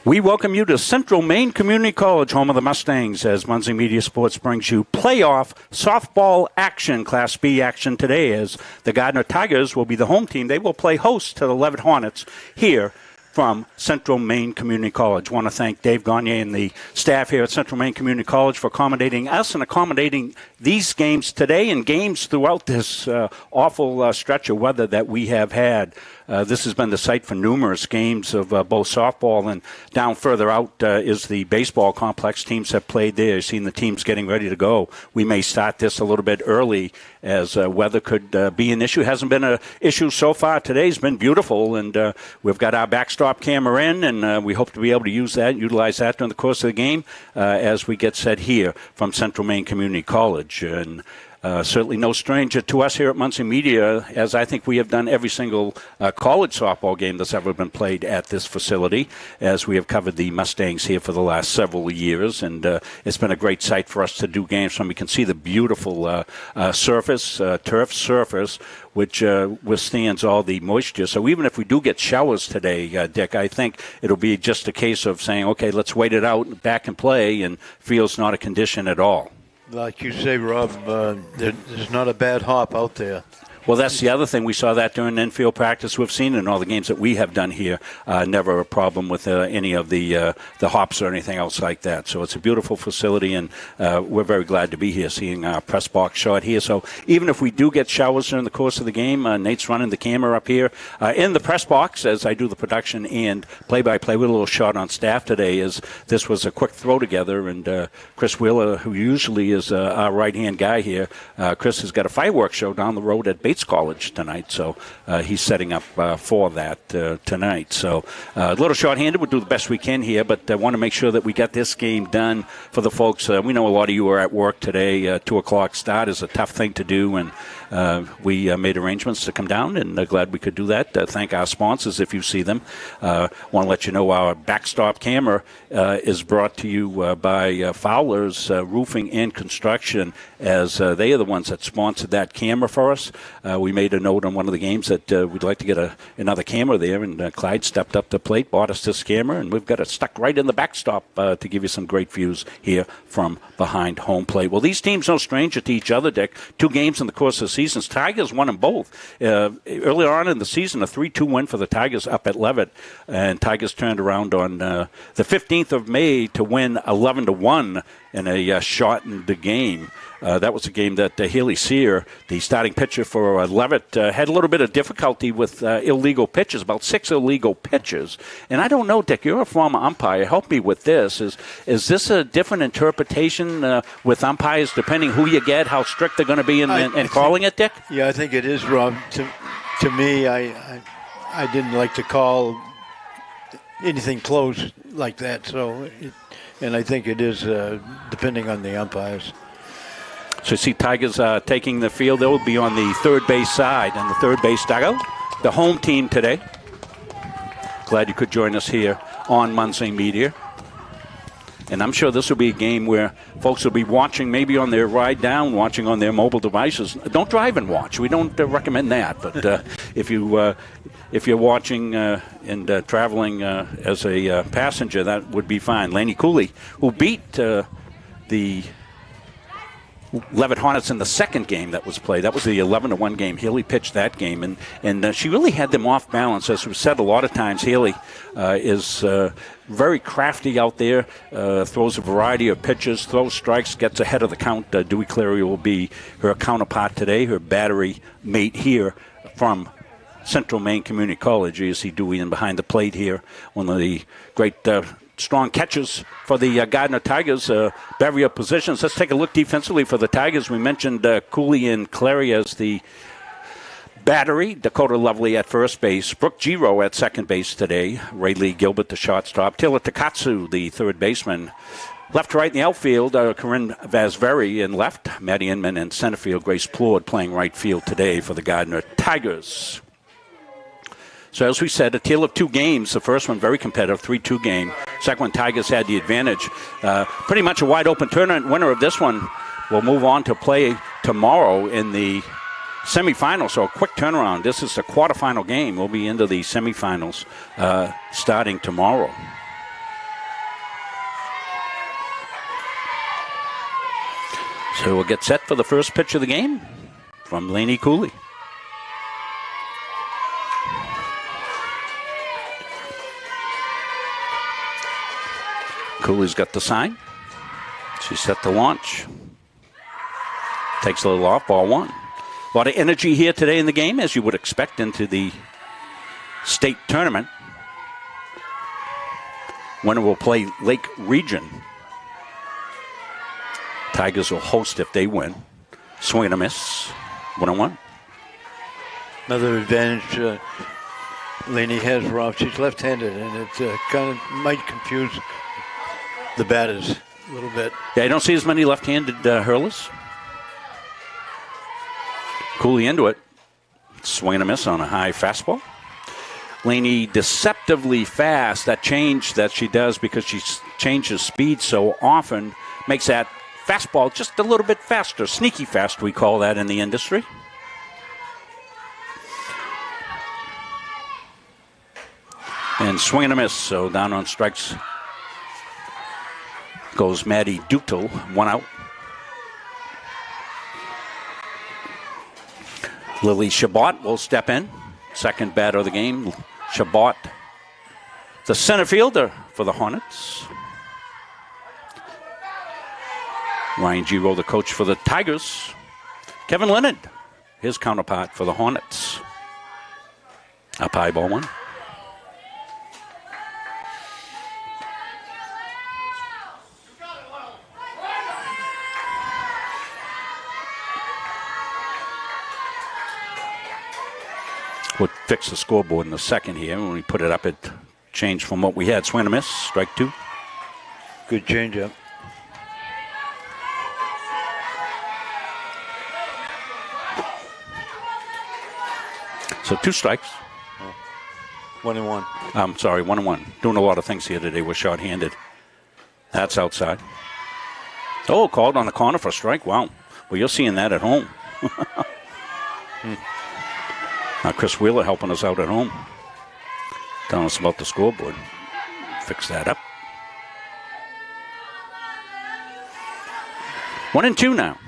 We welcome you to Central Maine Community College, home of the Mustangs, as Muncie Media Sports brings you playoff softball action, Class B action today, as the Gardiner Tigers will be the home team. They will play host to the Leavitt Hornets here from Central Maine Community College. I want to thank Dave Gardiner and the staff here at Central Maine Community College for accommodating us and accommodating these games today and games throughout this awful stretch of weather that we have had. This has been the site for numerous games of both softball, and down further out is the baseball complex. Teams have played there. You've seen the teams getting ready to go. We may start this a little bit early as weather could be an issue. Hasn't been an issue so far. Today's been beautiful, and we've got our backstop camera in, and we hope to be able to utilize that during the course of the game as we get set here from Central Maine Community College. And certainly no stranger to us here at Muncie Media, as I think we have done every single college softball game that's ever been played at this facility, as we have covered the Mustangs here for the last several years. And it's been a great site for us to do games from. We can see the beautiful turf surface, which withstands all the moisture. So even if we do get showers today, Dick, I think it'll be just a case of saying, okay, let's wait it out, back and play, and feels not a condition at all. Like you say, Rob, there's not a bad hop out there. Well, that's the other thing. We saw that during infield practice. We've seen in all the games that we have done here, never a problem with any of the hops or anything else like that. So it's a beautiful facility, and we're very glad to be here, seeing our press box shot here. So even if we do get showers during the course of the game, Nate's running the camera up here in the press box as I do the production and play-by-play with a little shot on staff today, as this was a quick throw together, and Chris Wheeler, who usually is our right-hand guy here, Chris has got a fireworks show down the road at Bates College tonight, so he's setting up for that tonight. So a little short-handed. We'll do the best we can here, but I want to make sure that we got this game done for the folks. We know a lot of you are at work today. 2 o'clock start is a tough thing to do, and we made arrangements to come down, and glad we could do that. Thank our sponsors if you see them. Want to let you know our backstop camera is brought to you by Fowler's Roofing and Construction, as they are the ones that sponsored that camera for us. We made a note on one of the games that we'd like to get another camera there, and Clyde stepped up to the plate, bought us this camera, and we've got it stuck right in the backstop to give you some great views here from behind home plate. Well, these teams no stranger to each other, Dick. 2 games in the course of the season. Tigers won them both. Earlier on in the season, a 3-2 win for the Tigers up at Leavitt, and Tigers turned around on the 15th of May to win 11-1 in a shortened game. That was a game that Haley Sear, the starting pitcher for Leavitt, had a little bit of difficulty with illegal pitches, about 6 illegal pitches. And I don't know, Dick, you're a former umpire. Help me with this. Is this a different interpretation with umpires, depending who you get, how strict they're going to be in calling it, Dick? Yeah, I think it is, Rob. To me, I didn't like to call anything close like that. And I think it is depending on the umpires. So you see Tigers taking the field. They will be on the third base side and the third base dugout. The home team today. Glad you could join us here on Muncie Media. And I'm sure this will be a game where folks will be watching maybe on their ride down, watching on their mobile devices. Don't drive and watch. We don't recommend that. But if you're watching and traveling as a passenger, that would be fine. Laney Cooley, who beat the Leavitt Hornets in the second game that was played. That was the 11-1 game. Haley pitched that game, and she really had them off balance. As we've said a lot of times, Haley is very crafty out there, throws a variety of pitches, throws strikes, gets ahead of the count. Dewey Cleary will be her counterpart today, her battery mate here from Central Maine Community College. You see Dewey in behind the plate here, one of the great strong catches for the Gardiner Tigers, barrier positions. Let's take a look defensively for the Tigers. We mentioned Cooley and Clary as the battery. Dakota Lovely at first base. Brooke Giro at second base today. Rayleigh Gilbert, the shortstop. Taylor Takatsu, the third baseman. Left to right in the outfield, Corinne Vasveri in left. Maddie Inman in center field. Grace Plourde playing right field today for the Gardiner Tigers. So as we said, a tale of 2 games. The first one very competitive, 3-2 game. Second one, Tigers had the advantage. Pretty much a wide-open tournament. Winner of this one will move on to play tomorrow in the semifinals. So a quick turnaround. This is a quarterfinal game. We'll be into the semifinals starting tomorrow. So we'll get set for the first pitch of the game from Lainey Cooley. Cooley's got the sign. She's set to launch. Takes a little off, ball one. A lot of energy here today in the game, as you would expect into the state tournament. Winner will play Lake Region. Tigers will host if they win. Swing and a miss. 1-1. Another advantage Lainey has, Rob. She's left-handed, and it kind of might confuse the batters a little bit. Yeah, I don't see as many left-handed hurlers. Cooley into it. Swing and a miss on a high fastball. Lainey deceptively fast. That change that she does because she changes speed so often makes that fastball just a little bit faster. Sneaky fast, we call that in the industry. And swing and a miss. So down on strikes goes Maddie Dutel. 1 out. Lily Chabot will step in. Second batter of the game. Chabot, the center fielder for the Hornets. Ryan Giro, the coach for the Tigers. Kevin Leonard, his counterpart for the Hornets. Up high, ball one. We'll fix the scoreboard in a second here. When we put it up, it changed from what we had. Swing and a miss, strike two. Good changeup. So 2 strikes. 1-1. I'm sorry, 1-1. Doing a lot of things here today. We're short-handed. That's outside. Oh, called on the corner for a strike. Wow. Well, you're seeing that at home. Now, Chris Wheeler helping us out at home. Telling us about the scoreboard. Fix that up. 1-2 now.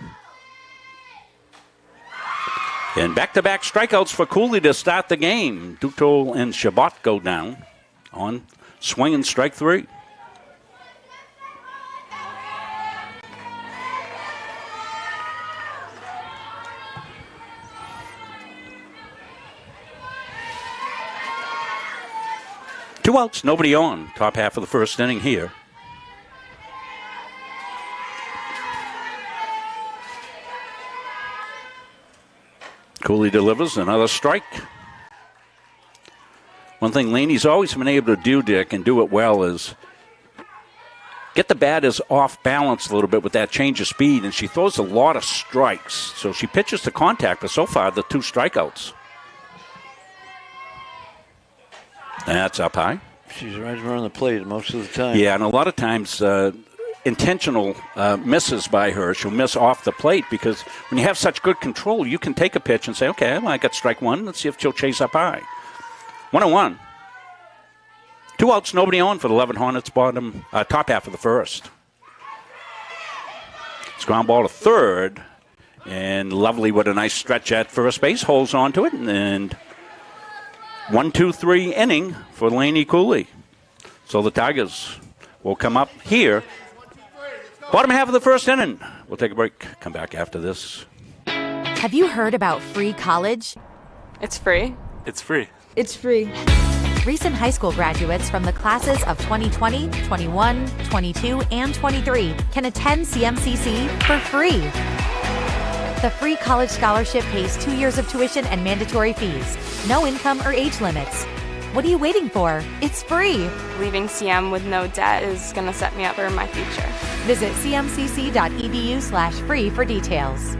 And back-to-back strikeouts for Cooley to start the game. Dutel and Chabot go down on swing and strike 3. Two outs, nobody on. Top half of the first inning here. Cooley delivers another strike. One thing Laney's always been able to do, Dick, and do it well, is get the batters off balance a little bit with that change of speed, and she throws a lot of strikes. So she pitches to contact, but so far the 2 strikeouts. That's up high. She's right around the plate most of the time. Yeah, and a lot of times intentional misses by her. She'll miss off the plate because when you have such good control, you can take a pitch and say, okay, well, I got strike 1. Let's see if she'll chase up high. 1-1. 2 outs, nobody on for the 11 Hornets top half of the first. It's ground ball to third, and Lovely with a nice stretch at first base holds on to it, and 1-2-3 inning for Lainey Cooley. So the Tigers will come up here. Bottom half of the first inning. We'll take a break. Come back after this. Have you heard about free college? It's free. It's free. It's free. Recent high school graduates from the classes of 2020, 21, 22, and 23 can attend CMCC for free. The free college scholarship pays 2 years of tuition and mandatory fees. No income or age limits. What are you waiting for? It's free. Leaving CM with no debt is going to set me up for my future. Visit cmcc.edu/free for details.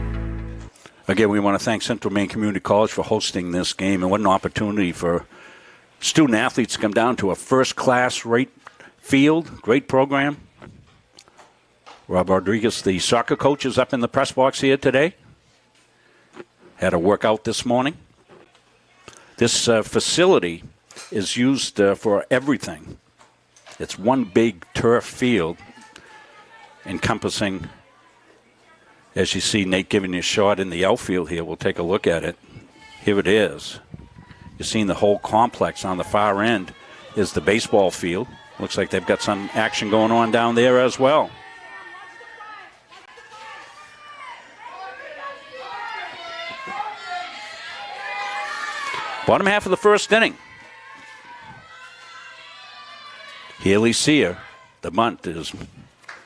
Again, we want to thank Central Maine Community College for hosting this game, and what an opportunity for student athletes to come down to a first-class rate field. Great program. Rob Rodriguez, the soccer coach, is up in the press box here today. Had a workout this morning. This facility is used for everything. It's one big turf field encompassing As you see Nate giving you a shot in the outfield here, we'll take a look at it. Here it is. You're seeing the whole complex on the far end is the baseball field. Looks like they've got some action going on down there as well. Bottom half of the first inning. Haley Sear, the bunt is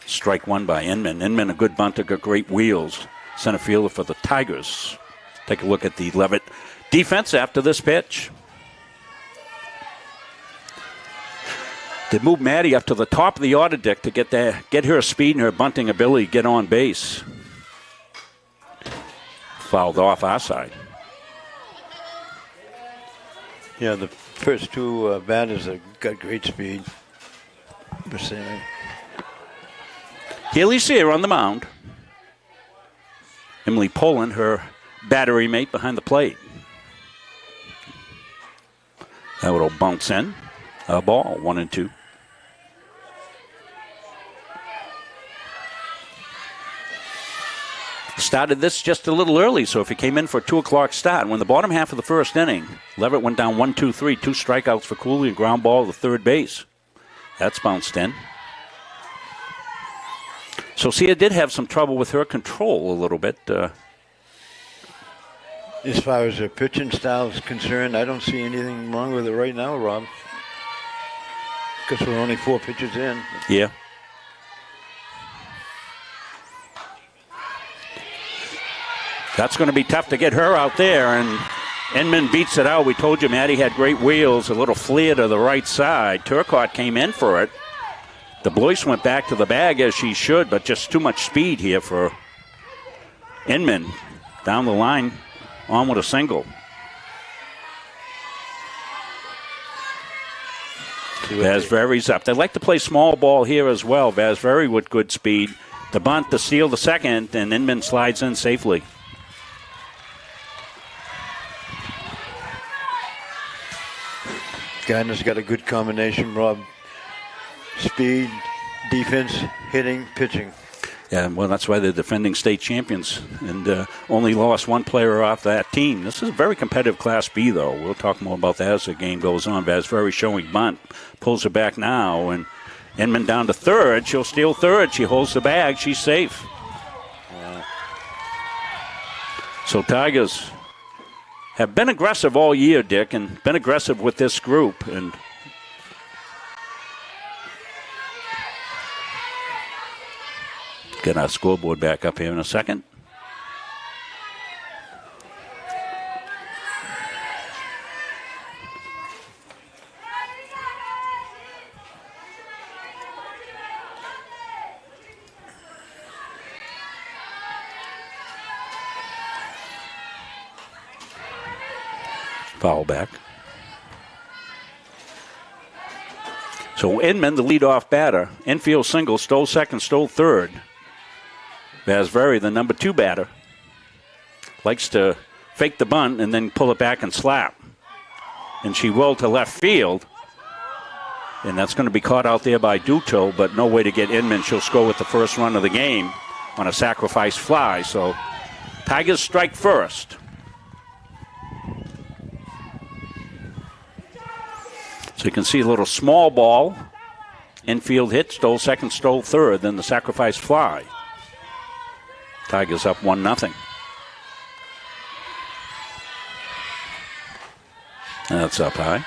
strike one by Inman. Inman, a good bunter, got great wheels. Center fielder for the Tigers. Take a look at the Leavitt defense after this pitch. They moved Maddie up to the top of the order deck to get her speed and her bunting ability to get on base. Fouled off our side. Yeah, the first two batters have got great speed. Haley Sear on the mound. Emily Poland, her battery mate behind the plate. That will bounce in. A ball, 1-2. Started this just a little early, so if he came in for a 2 o'clock start, when the bottom half of the first inning, Leavitt went down 1-2-3, 2 strikeouts for Cooley and ground ball to third base. That's bounced in. So Sia did have some trouble with her control a little bit. As far as her pitching style is concerned, I don't see anything wrong with it right now, Rob. Because we're only 4 pitches in. Yeah. That's going to be tough to get her out there, and Inman beats it out. We told you Maddie had great wheels, a little flare to the right side. Turcotte came in for it. The Blois went back to the bag as she should, but just too much speed here for Inman. Down the line, on with a single. Vasveri's up. They like to play small ball here as well. Vasveri with good speed. The bunt to steal the second, and Inman slides in safely. Gardiner's got a good combination, Rob. Speed, defense, hitting, pitching. Yeah, well, that's why they're defending state champions and only lost one player off that team. This is a very competitive Class B, though. We'll talk more about that as the game goes on. Vasveri showing bunt. Pulls her back now, and Inman down to third. She'll steal third. She holds the bag. She's safe. Yeah. So Tigers have been aggressive all year, Dick, and been aggressive with this group. And get our scoreboard back up here in a second. Foul back. So Inman, the leadoff batter. Infield single, stole second, stole third. Vasveri, the number 2 batter, likes to fake the bunt and then pull it back and slap. And she will to left field. And that's going to be caught out there by Duto, but no way to get Inman. She'll score with the first run of the game on a sacrifice fly. So Tigers strike first. So you can see a little small ball. Infield hit, stole second, stole third, then the sacrifice fly. Tigers up 1-0. That's up high.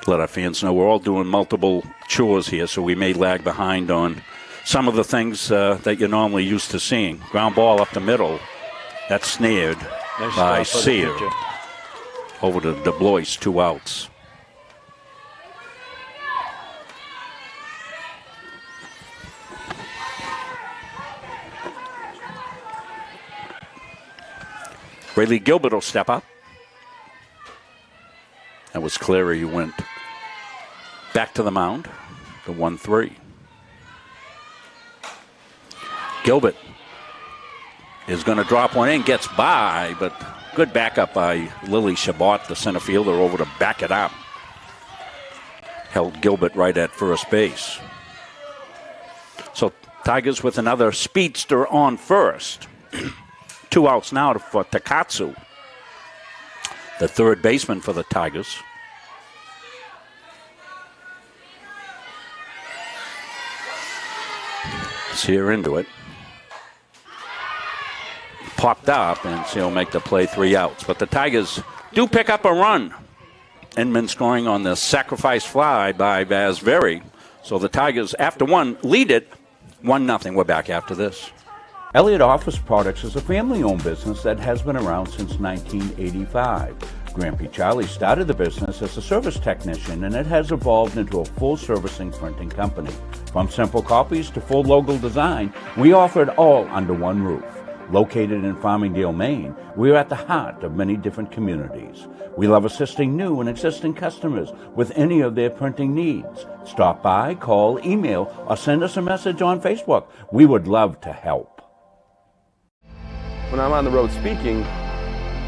Let our fans know we're all doing multiple chores here, so we may lag behind on some of the things that you're normally used to seeing. Ground ball up the middle. That's snared by Sear. Over to DeBlois, 2 outs. Rayleigh Gilbert will step up. That was Cleary who went back to the mound, the 1-3. Gilbert is going to drop one in, gets by, but good backup by Lily Chabot, the center fielder, over to back it up. Held Gilbert right at first base. Tigers with another speedster on first. 2 outs now for Takatsu, the third baseman for the Tigers. Sear into it. Popped up, and he'll make the play 3 outs. But the Tigers do pick up a run. Inman scoring on the sacrifice fly by Vazveri. So the Tigers, after one, lead it 1-0. We're back after this. Elliott Office Products is a family-owned business that has been around since 1985. Grandpa Charlie started the business as a service technician, and it has evolved into a full-servicing printing company. From simple copies to full logo design, we offer it all under one roof. Located in Farmingdale, Maine, we are at the heart of many different communities. We love assisting new and existing customers with any of their printing needs. Stop by, call, email, or send us a message on Facebook. We would love to help. When I'm on the road speaking,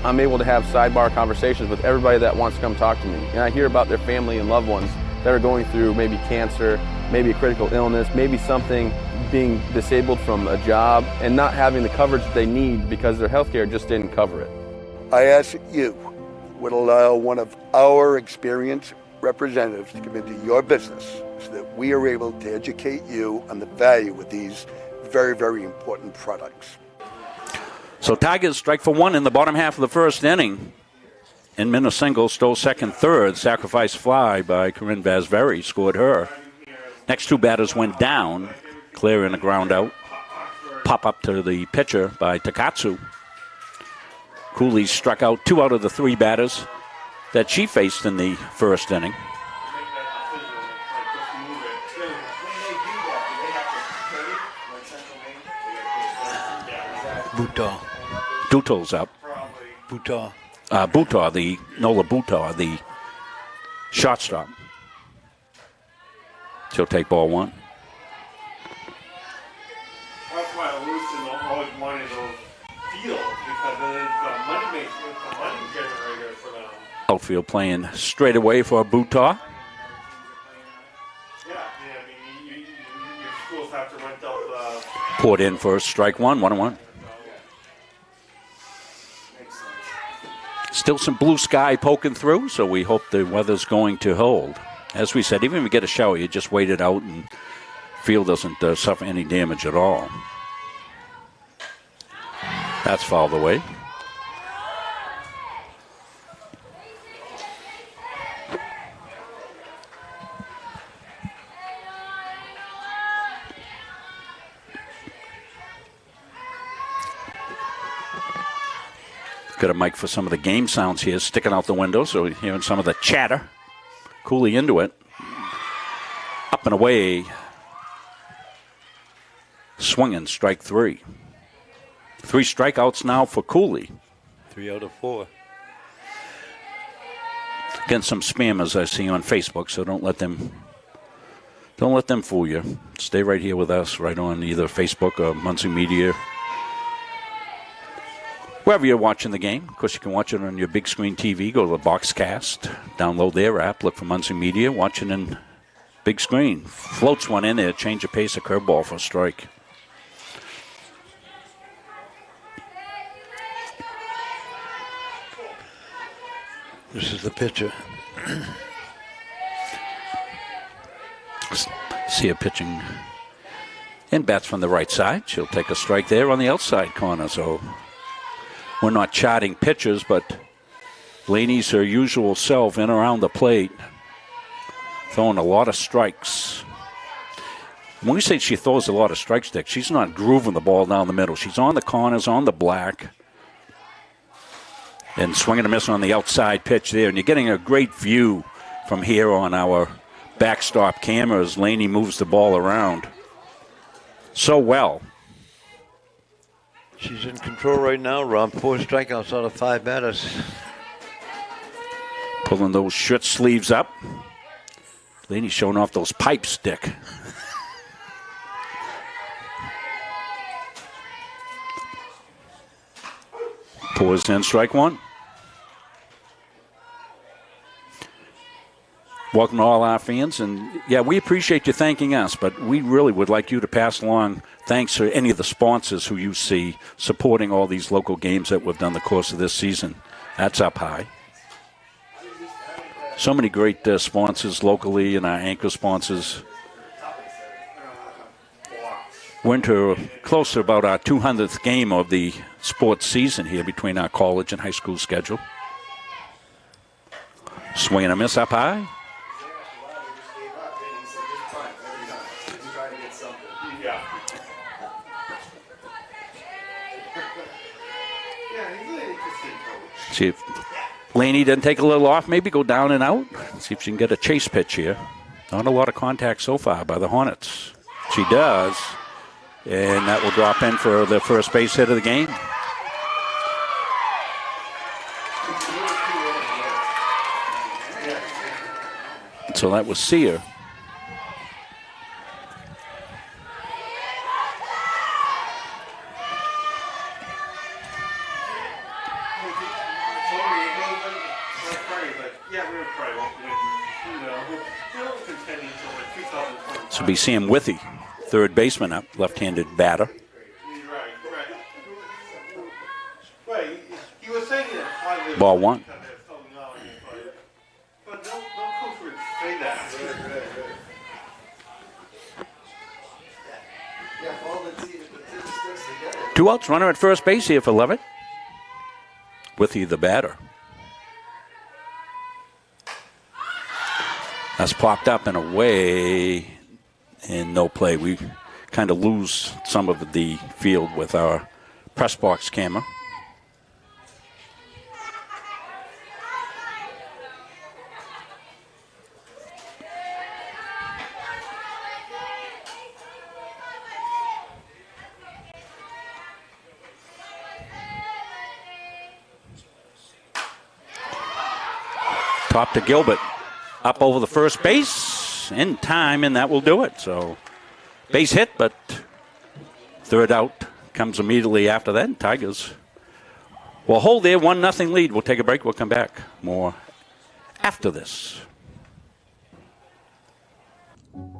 I'm able to have sidebar conversations with everybody that wants to come talk to me. And I hear about their family and loved ones that are going through maybe cancer, maybe a critical illness, maybe something, being disabled from a job and not having the coverage that they need because their health care just didn't cover it. I ask that you would allow one of our experienced representatives to come into your business so that we are able to educate you on the value of these very, very important products. So Tigers strike for one in the bottom half of the first inning. Inman a single, stole second, third. Sacrifice fly by Corinne Vazveri scored her. Next 2 batters went down, clearing a ground out. Pop up to the pitcher by Takatsu. Cooley struck out 2 out of the 3 batters that she faced in the first inning. Dutel's up. Butar, the Nola Butar, the shortstop. She'll take ball 1. That's why Lewiston always wanted those fields, because then it's a money generator for them. Outfield playing straight away for Butar. Yeah, I mean, your schools have to rent out the... Poured in for strike 1, 1-1. Still some blue sky poking through, so we hope the weather's going to hold. As we said, even if we get a shower, you just wait it out and field doesn't suffer any damage at all. That's fouled away. Got a mic for some of the game sounds here sticking out the window, so we're hearing some of the chatter. Cooley into it. Up and away. Swinging, strike 3. 3 strikeouts now for Cooley. 3 out of 4. Getting some spammers I see on Facebook, so don't let them fool you. Stay right here with us, right on either Facebook or Muncie Media. Wherever you're watching the game. Of course, you can watch it on your big screen TV. Go to the Boxcast. Download their app. Look for Muncie Media. Watch it in big screen. Floats one in there. Change of pace. A curveball for a strike. This is the pitcher. See her pitching. And bats from the right side. She'll take a strike there on the outside corner. So we're not charting pitchers, but Laney's her usual self in around the plate, throwing a lot of strikes. When we say she throws a lot of strikes, Dick, she's not grooving the ball down the middle. She's on the corners, on the black, and swinging a miss on the outside pitch there. And you're getting a great view from here on our backstop cameras. Laney moves the ball around so well. She's in control right now, Ron. 4 strikeouts out of 5 batters. Pulling those shirt sleeves up. Laney showing off those pipes, Dick. Pours in, strike 1. Welcome to all our fans. And, yeah, we appreciate you thanking us, but we really would like you to pass along thanks to any of the sponsors who you see supporting all these local games that we've done the course of this season. That's up high. So many great sponsors locally and our anchor sponsors. We're into close to about our 200th game of the sports season here between our college and high school schedule. Swing and a miss up high. See if Laney doesn't take a little off, maybe go down and out. See if she can get a chase pitch here. Not a lot of contact so far by the Hornets. She does. And that will drop in for the first base hit of the game. So that was Sear. This will be Sam Withy, third baseman up, left-handed batter. Right. He was saying that. Ball one. But no coach would say that. Two outs, runner at first base here for Leavitt. Withy the batter. That's popped up and away, and no play. We kind of lose some of the field with our press box camera. Top to Gilbert. Up over the first base in time, and that will do it. So base hit, but third out comes immediately after that. And Tigers will hold their 1-0 lead. We'll take a break. We'll come back more after this.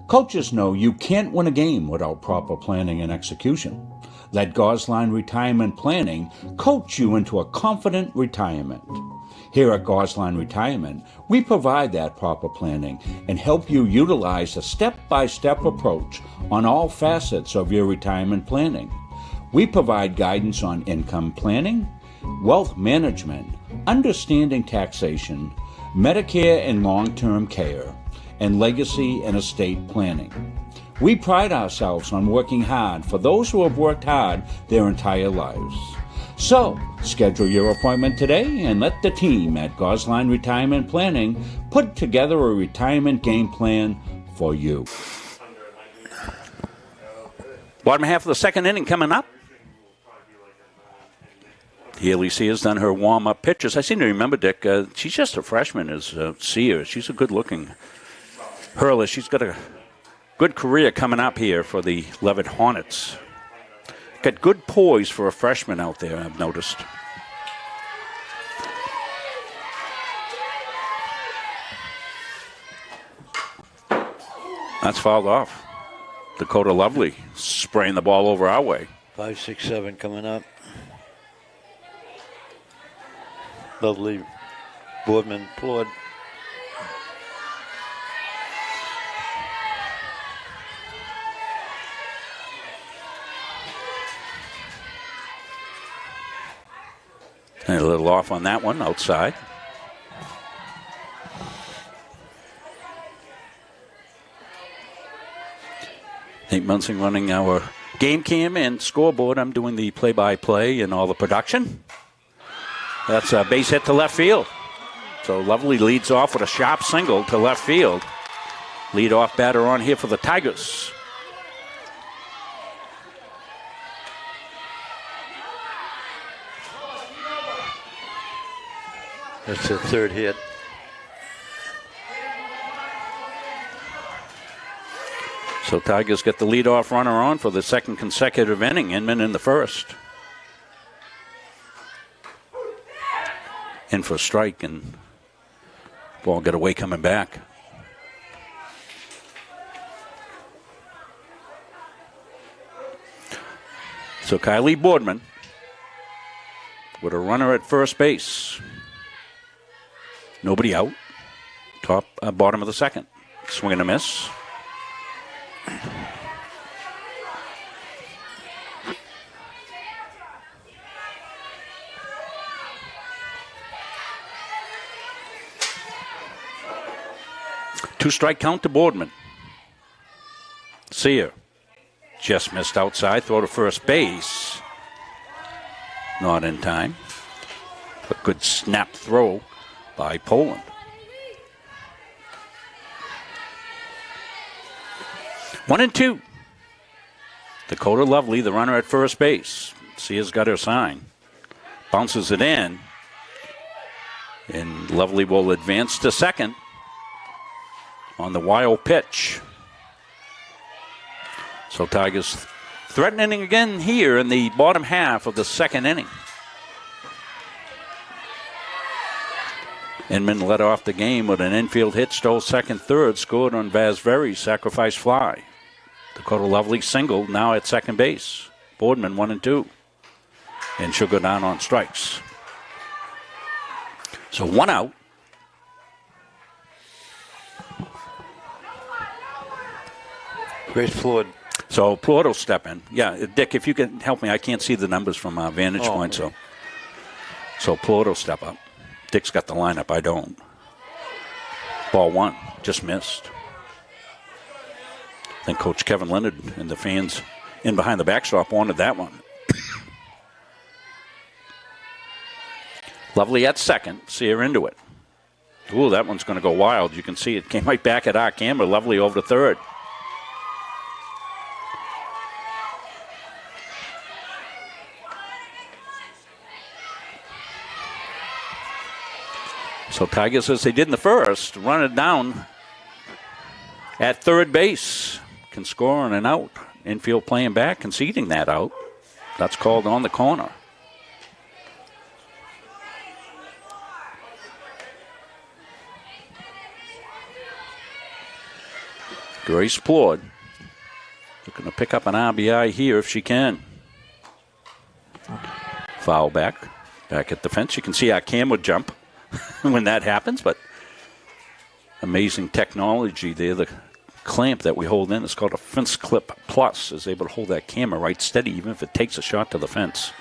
Coaches know you can't win a game without proper planning and execution. Let Gosline Retirement Planning coach you into a confident retirement. Here at Gosline Retirement, we provide that proper planning and help you utilize a step-by-step approach on all facets of your retirement planning. We provide guidance on income planning, wealth management, understanding taxation, Medicare and long-term care, and legacy and estate planning. We pride ourselves on working hard for those who have worked hard their entire lives. So, schedule your appointment today and let the team at Gosline Retirement Planning put together a retirement game plan for you. Bottom half of the second inning coming up. Healy Sears done her warm-up pitches. I seem to remember, Dick, she's just a freshman as Sears. She's a good-looking hurler. She's got a good career coming up here for the Leavitt Hornets. Got good poise for a freshman out there, I've noticed. That's fouled off. Dakota Lovely spraying the ball over our way. 5, 6, 7 coming up. Lovely. Boardman, Plord. And a little off on that one, outside. Nate Munsing running our game cam and scoreboard. I'm doing the play-by-play and all the production. That's a base hit to left field. So Lovely leads off with a sharp single to left field. Lead-off batter on here for the Tigers. That's the third hit. So Tigers get the leadoff runner on for the second consecutive inning. Inman in the first. In for a strike, and ball got away coming back. So Kylie Boardman with a runner at first base. Nobody out. Bottom of the second. Swing and a miss. Two-strike count to Boardman. Sear just missed outside. Throw to first base. Not in time. A good snap throw by Poland. One and two. Dakota Lovely, the runner at first base. Sear's got her sign. Bounces it in. And Lovely will advance to second on the wild pitch. So Tigers threatening again here in the bottom half of the second inning. Inman led off the game with an infield hit, stole second, third, scored on Vazveri's sacrifice fly. Dakota Lovely singled, now at second base. Boardman 1 and 2. And she'll go down on strikes. So one out. Grace Floyd. So Plourde will step in. Yeah, Dick, if you can help me, I can't see the numbers from our vantage point. Right. So Plourde will step up. Dick's got the lineup. I don't. Ball one. Just missed. Then Coach Kevin Leonard and the fans in behind the backstop wanted that one. Lovely at second. See her into it. Ooh, that one's going to go wild. You can see it came right back at our camera. Lovely over to third. So Tigers, as they did in the first, run it down at third base. Can score on an out. Infield playing back, conceding that out. That's called on the corner. Grace Plourde looking to pick up an RBI here if she can. Foul back at the fence. You can see our camera jump when that happens, but amazing technology there. The clamp that we hold in is called a Fence Clip Plus. Is able to hold that camera right steady even if it takes a shot to the fence.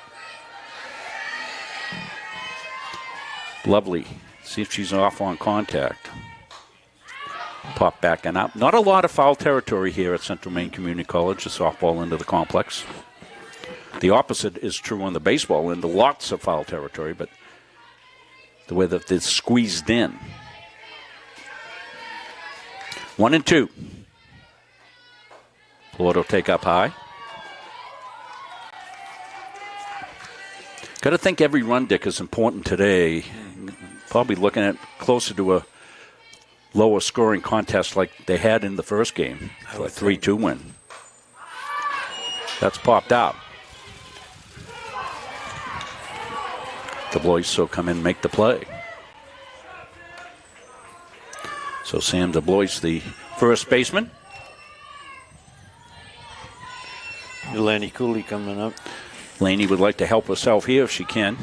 Lovely. See if she's off on contact. Pop back and up. Not a lot of foul territory here at Central Maine Community College. The softball into the complex. The opposite is true on the baseball end. Lots of foul territory, but the way that it's squeezed in. 1 and 2. Plourde will take up high. Got to think every run, Dick, is important today. Probably looking at closer to a lower scoring contest like they had in the first game. For a 3-2 win. That's popped out. The Blois will come in and make the play. So Sam DeBlois, the first baseman. Laney Cooley coming up. Laney would like to help herself here if she can.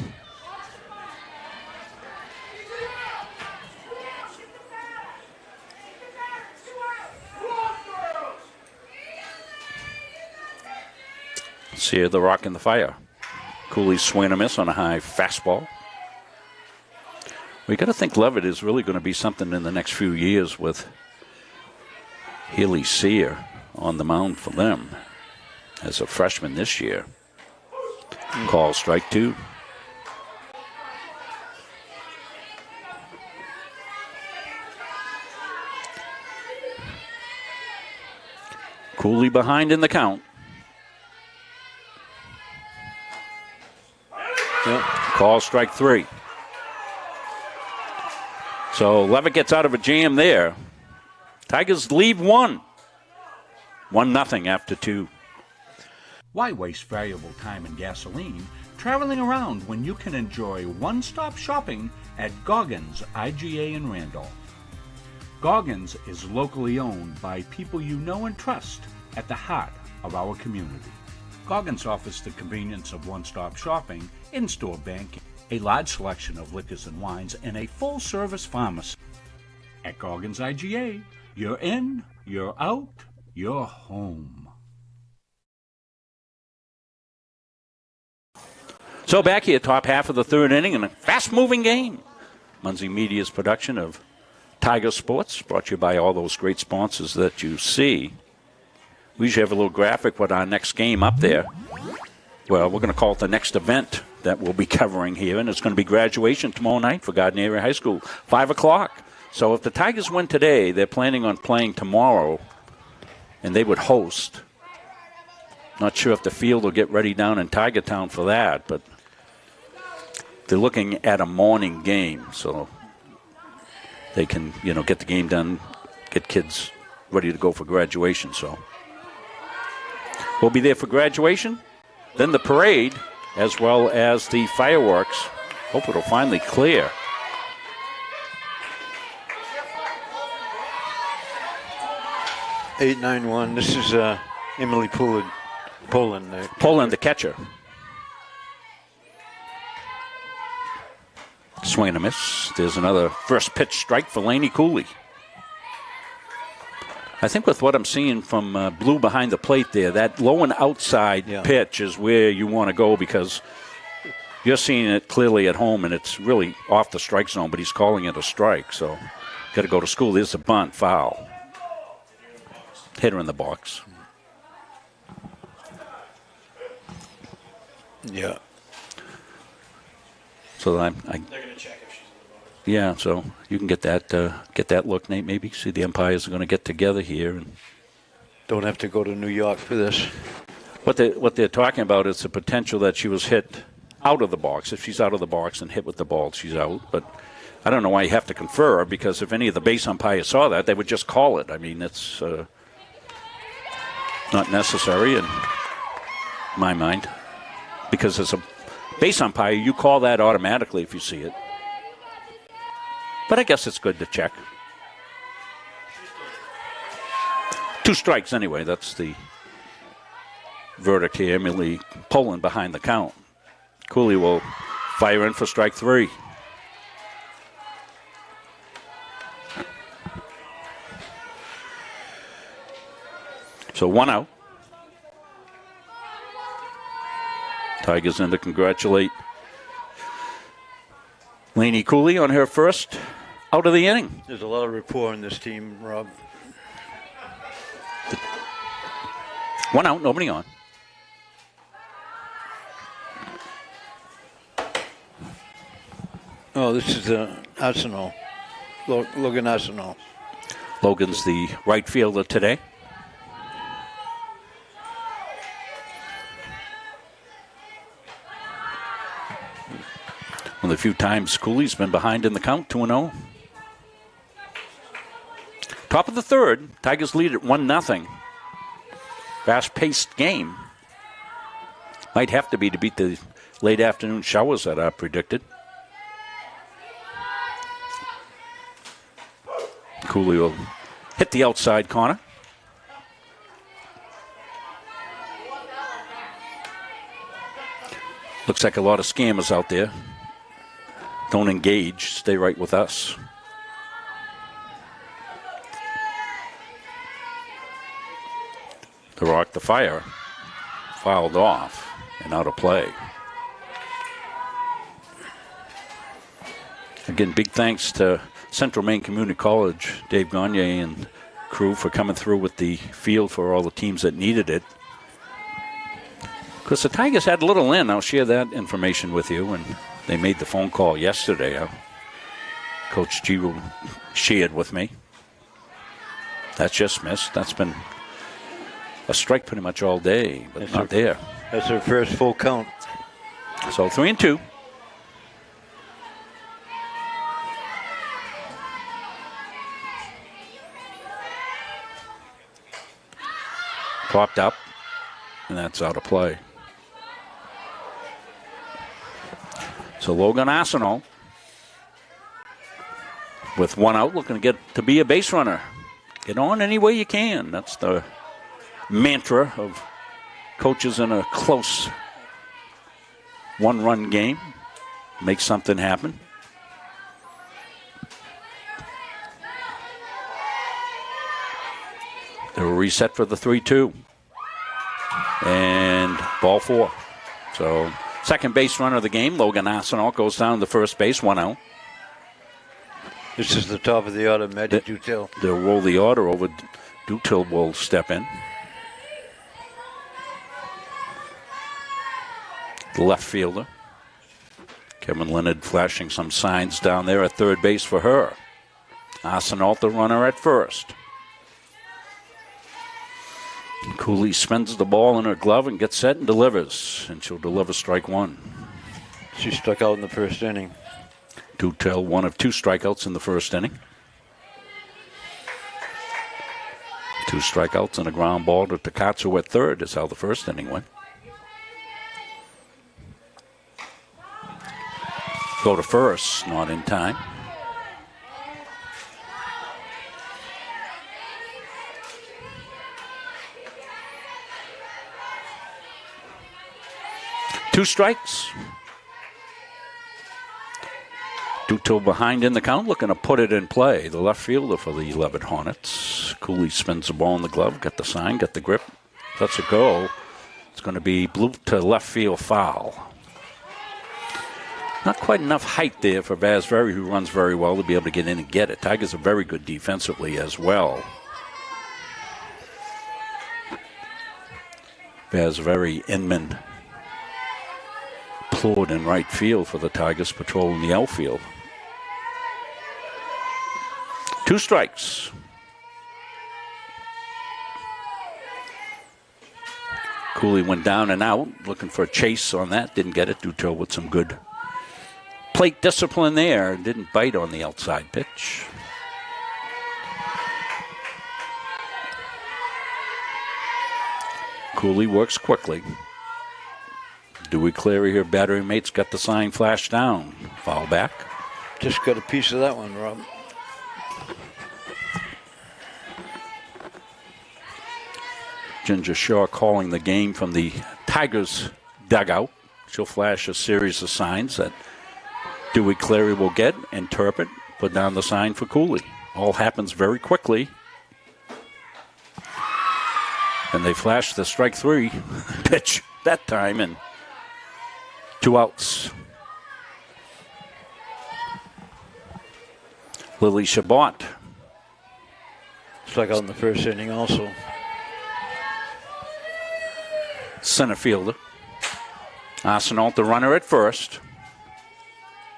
See her, the rock in the fire. Cooley swing and a miss on a high fastball. We got to think Leavitt is really going to be something in the next few years with Haley Sear on the mound for them as a freshman this year. Call strike 2. Cooley behind in the count. Yep. Call strike 3. So Leavitt gets out of a jam there. Tigers lead 1. 1-0 after 2. Why waste valuable time and gasoline traveling around when you can enjoy one-stop shopping at Goggins IGA in Randolph? Goggins is locally owned by people you know and trust at the heart of our community. Goggins offers the convenience of one-stop shopping, in-store banking, a large selection of liquors and wines, and a full-service pharmacy. At Goggins IGA, you're in, you're out, you're home. So back here, top half of the third inning in a fast-moving game. Muncie Media's production of Tiger Sports, brought to you by all those great sponsors that you see. We usually have a little graphic with our next game up there. Well, we're going to call it the next event that we'll be covering here, and it's going to be graduation tomorrow night for Gardiner High School, 5 o'clock. So if the Tigers win today, they're planning on playing tomorrow, and they would host. Not sure if the field will get ready down in Tiger Town for that, but they're looking at a morning game, so they can, get the game done, get kids ready to go for graduation. So we'll be there for graduation, then the parade, as well as the fireworks. Hope it'll finally clear. Eight, 9-1. This is Emily Poland. Poland, the catcher. Swing and a miss. There's another first pitch strike for Lainey Cooley. I think with what I'm seeing from Blue behind the plate there, that low and outside pitch is where you want to go, because you're seeing it clearly at home and it's really off the strike zone, but he's calling it a strike. So got to go to school. There's a bunt, foul. Hitter in the box. Yeah. So They're going to check if she's in the box. yeah, so you can get that look, Nate. Maybe see the umpires are going to get together here, and Don't have to go to New York for this. what they're talking about is the potential that she was hit out of the box. If she's out of the box and hit with the ball, she's out. But I don't know why you have to confer, because if any of the base umpires saw that, they would just call it. I mean, it's not necessary in my mind, because as a base umpire, you call that automatically if you see it. But I guess it's good to check. 2 strikes anyway. That's the verdict here. Emily Poland behind the count. Cooley will fire in for strike 3. So 1 out. Tigers in to congratulate Lainey Cooley on her first out of the inning. There's a lot of rapport in this team, Rob. 1 out, nobody on. Oh, this is Arsenal. Logan Arsenal. Logan's the right fielder today. One of the few times Cooley's been behind in the count, 2-0. Top of the third, Tigers lead at 1-0. Fast-paced game. Might have to be to beat the late afternoon showers that are predicted. Cooley will hit the outside corner. Looks like a lot of scammers out there. Don't engage. Stay right with us. The rock, the fire, fouled off and out of play. Again, big thanks to Central Maine Community College, Dave Gagne and crew, for coming through with the field for all the teams that needed it. Because the Tigers had little in. I'll share that information with you. And they made the phone call yesterday. Coach G shared with me. That's just missed. That's been a strike pretty much all day, but That's not there. That's their first full count. So 3-2. Popped up, and that's out of play. So Logan Arsenal, with 1 out, looking to get to be a base runner. Get on any way you can. That's the mantra of coaches in a close one-run game. Make something happen. They'll reset for the 3-2. And ball 4. So second base runner of the game, Logan Arsenault, goes down to first base, 1 out. This is the top of the order, Maddie Dutil. They'll roll the order over. Dutil will step in. The left fielder. Kevin Leonard flashing some signs down there at third base for her. Arsenault, the runner at first. Cooley spins the ball in her glove and gets set and delivers. And she'll deliver strike 1. She struck out in the first inning. Dutil, 1 of 2 strikeouts in the first inning. 2 strikeouts and a ground ball to Takatsu at third is how the first inning went. Go to first, not in time. Two strikes. Dutil behind in the count, looking to put it in play. The left fielder for the Leavitt Hornets. Cooley spins the ball in the glove, got the sign, got the grip. Lets it go. It's going to be blue to left field foul. Not quite enough height there for Vasveri, who runs very well, to be able to get in and get it. Tigers are very good defensively as well. Vasveri, Inman, Plourde in right field for the Tigers, patrolling the outfield. 2 strikes. Cooley went down and out, looking for a chase on that. Didn't get it. Dutil with some good plate discipline there. Didn't bite on the outside pitch. Cooley works quickly. Dewey Cleary, her battery mates, got the sign flashed down. Foul back. Just got a piece of that one, Rob. Ginger Shaw calling the game from the Tigers dugout. She'll flash a series of signs that Dewey Cleary will get, interpret, put down the sign for Cooley. All happens very quickly. And they flash the strike 3 pitch that time, and 2 outs. Lily Chabot. Struck out in the first inning also. Center fielder. Arsenault, the runner at first.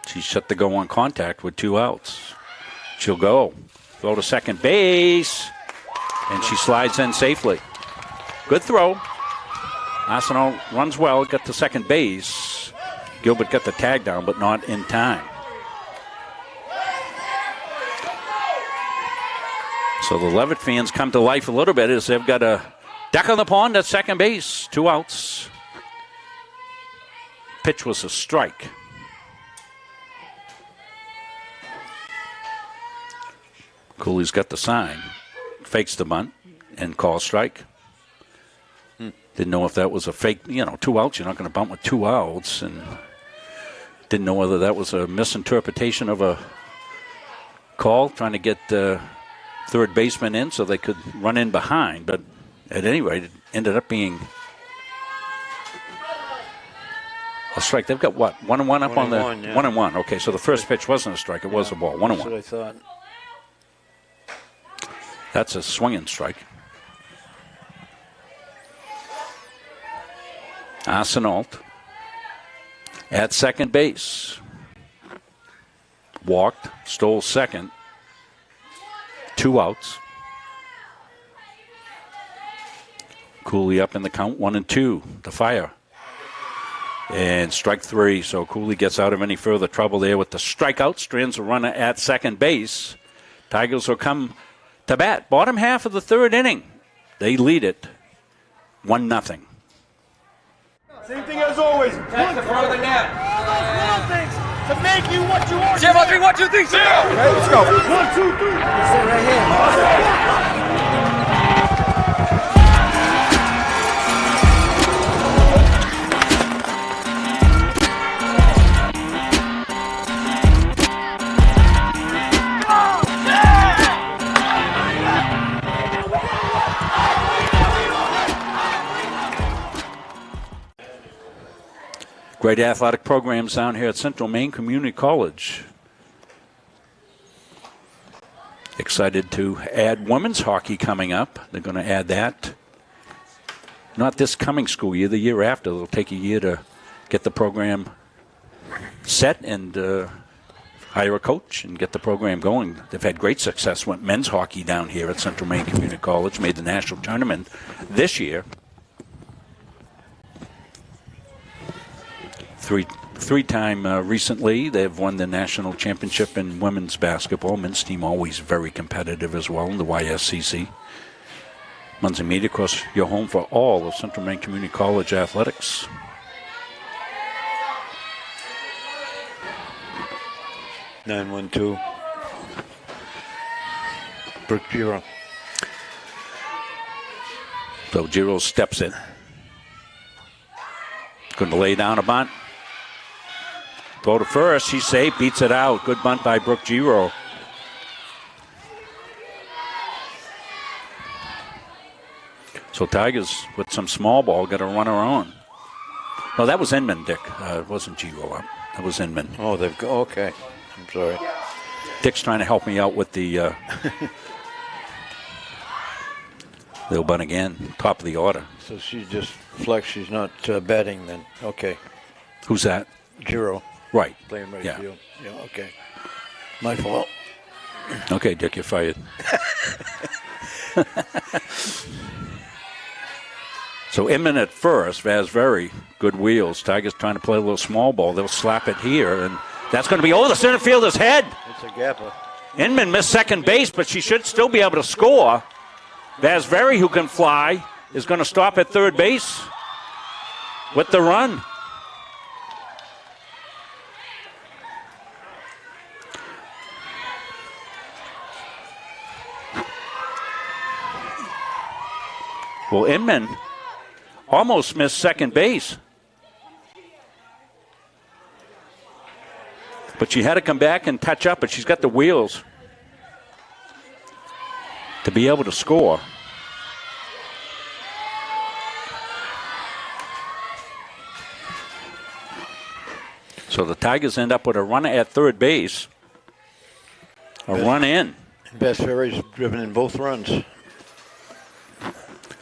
She's set to go on contact with 2 outs. She'll go. Throw to second base. And she slides in safely. Good throw. Arsenault runs well, got to second base. Gilbert got the tag down, but not in time. So the Leavitt fans come to life a little bit as they've got a duck on the pond at second base. 2 outs. Pitch was a strike. Cooley's got the sign. Fakes the bunt and calls strike. Didn't know if that was a fake, 2 outs. You're not going to bunt with 2 outs. And didn't know whether that was a misinterpretation of a call, trying to get third baseman in so they could run in behind. But at any rate, it ended up being a strike. They've got what? 1-1 up on the 1-1. Okay, so the first pitch wasn't a strike. It was a ball. 1-1. That's what I thought. That's a swinging strike. Arsenault at second base. Walked, stole second. 2 outs. Cooley up in the count, 1-2 to fire. And strike 3, so Cooley gets out of any further trouble there with the strikeout. Strands a runner at second base. Tigers will come to bat. Bottom half of the 3rd inning. They lead it 1-0. Same thing as always. Catch the front of the net. All those little things to make you what you are. 0, 3, 1, 2, 3, 0. Okay, let's go. 1, 2, 3. Sit right here. Great athletic programs down here at Central Maine Community College. Excited to add women's hockey coming up. They're going to add that. Not this coming school year, the year after. It'll take a year to get the program set and hire a coach and get the program going. They've had great success with men's hockey down here at Central Maine Community College. Made the national tournament this year. Three-time recently. They've won the national championship in women's basketball. Men's team always very competitive as well in the YSCC. Muncie Media, of course, your home for all of Central Maine Community College athletics. Nine 1-2. Brooke Giro. So Giro steps in. Going to lay down a bunt. Throw to first. She's safe. Beats it out. Good bunt by Brooke Giro. So Tigers with some small ball got a runner on. No, that was Inman, Dick. It wasn't Giro up. That was Inman. Oh, they've go. Okay. I'm sorry. Dick's trying to help me out with the little bunt again. Top of the order. So she just flexed. She's not batting then. Okay. Who's that? Giro. Right. Playing right Yeah. field. Yeah, okay. My fault. Okay, Dick, you're fired. So Inman at first, Vasveri, good wheels. Tigers trying to play a little small ball. They'll slap it here, and that's going to be over the center fielder's head. It's a gapper. Inman missed second base, but she should still be able to score. Vasveri, who can fly, is going to stop at third base with the run. Well, Inman almost missed second base. But she had to come back and touch up, but she's got the wheels to be able to score. So the Tigers end up with a runner at third base. A run in. Vasveri's driven in both runs.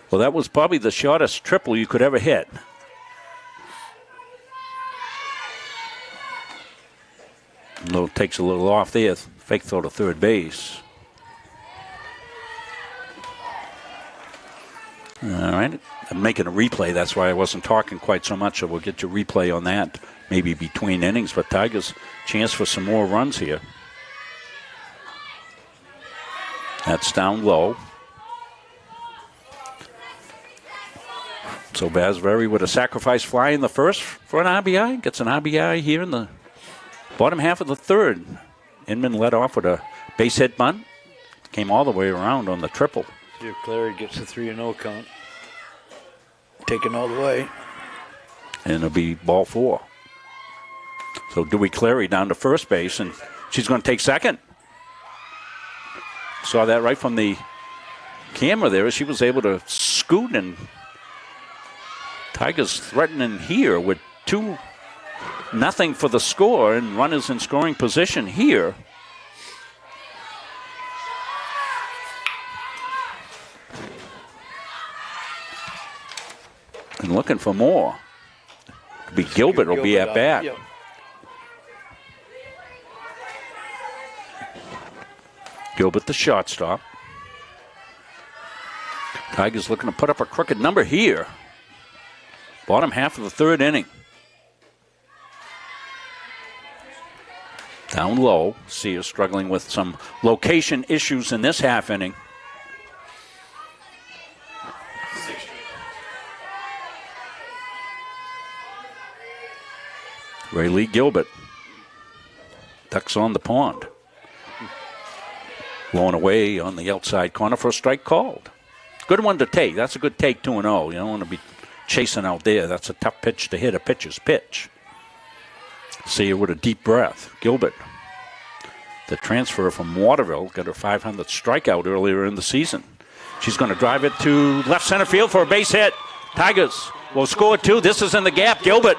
Well, that was probably the shortest triple you could ever hit. Takes a little off there. Fake throw to third base. All right. I'm making a replay. That's why I wasn't talking quite so much. So we'll get your replay on that maybe between innings. But Tigers, chance for some more runs here. That's down low. So Vasveri with a sacrifice fly in the first for an RBI. Gets an RBI here in the bottom half of the third. Inman led off with a base hit bunt. Came all the way around on the triple. See if Clary gets a 3-0 count. Taken all the way. And it'll be ball four. So Dewey Clary down to first base, and she's going to take second. Saw that right from the camera there. She was able to scoot, and Tigers threatening here with 2-0 for the score, and runners in scoring position here. And looking for more. Could be Gilbert will be at bat. Yep. Gilbert the shortstop. Tigers looking to put up a crooked number here. Bottom half of the third inning. Down low. Sears struggling with some location issues in this half inning. Rayleigh Gilbert ducks on the pond. Blown away on the outside corner for a strike called. Good one to take. That's a good take, 2-0. You don't want to be chasing out there. That's a tough pitch to hit, a pitcher's pitch. See her with a deep breath. Gilbert, the transfer from Waterville, got her 500th strikeout earlier in the season. She's going to drive it to left center field for a base hit. Tigers will score 2. This is in the gap. Gilbert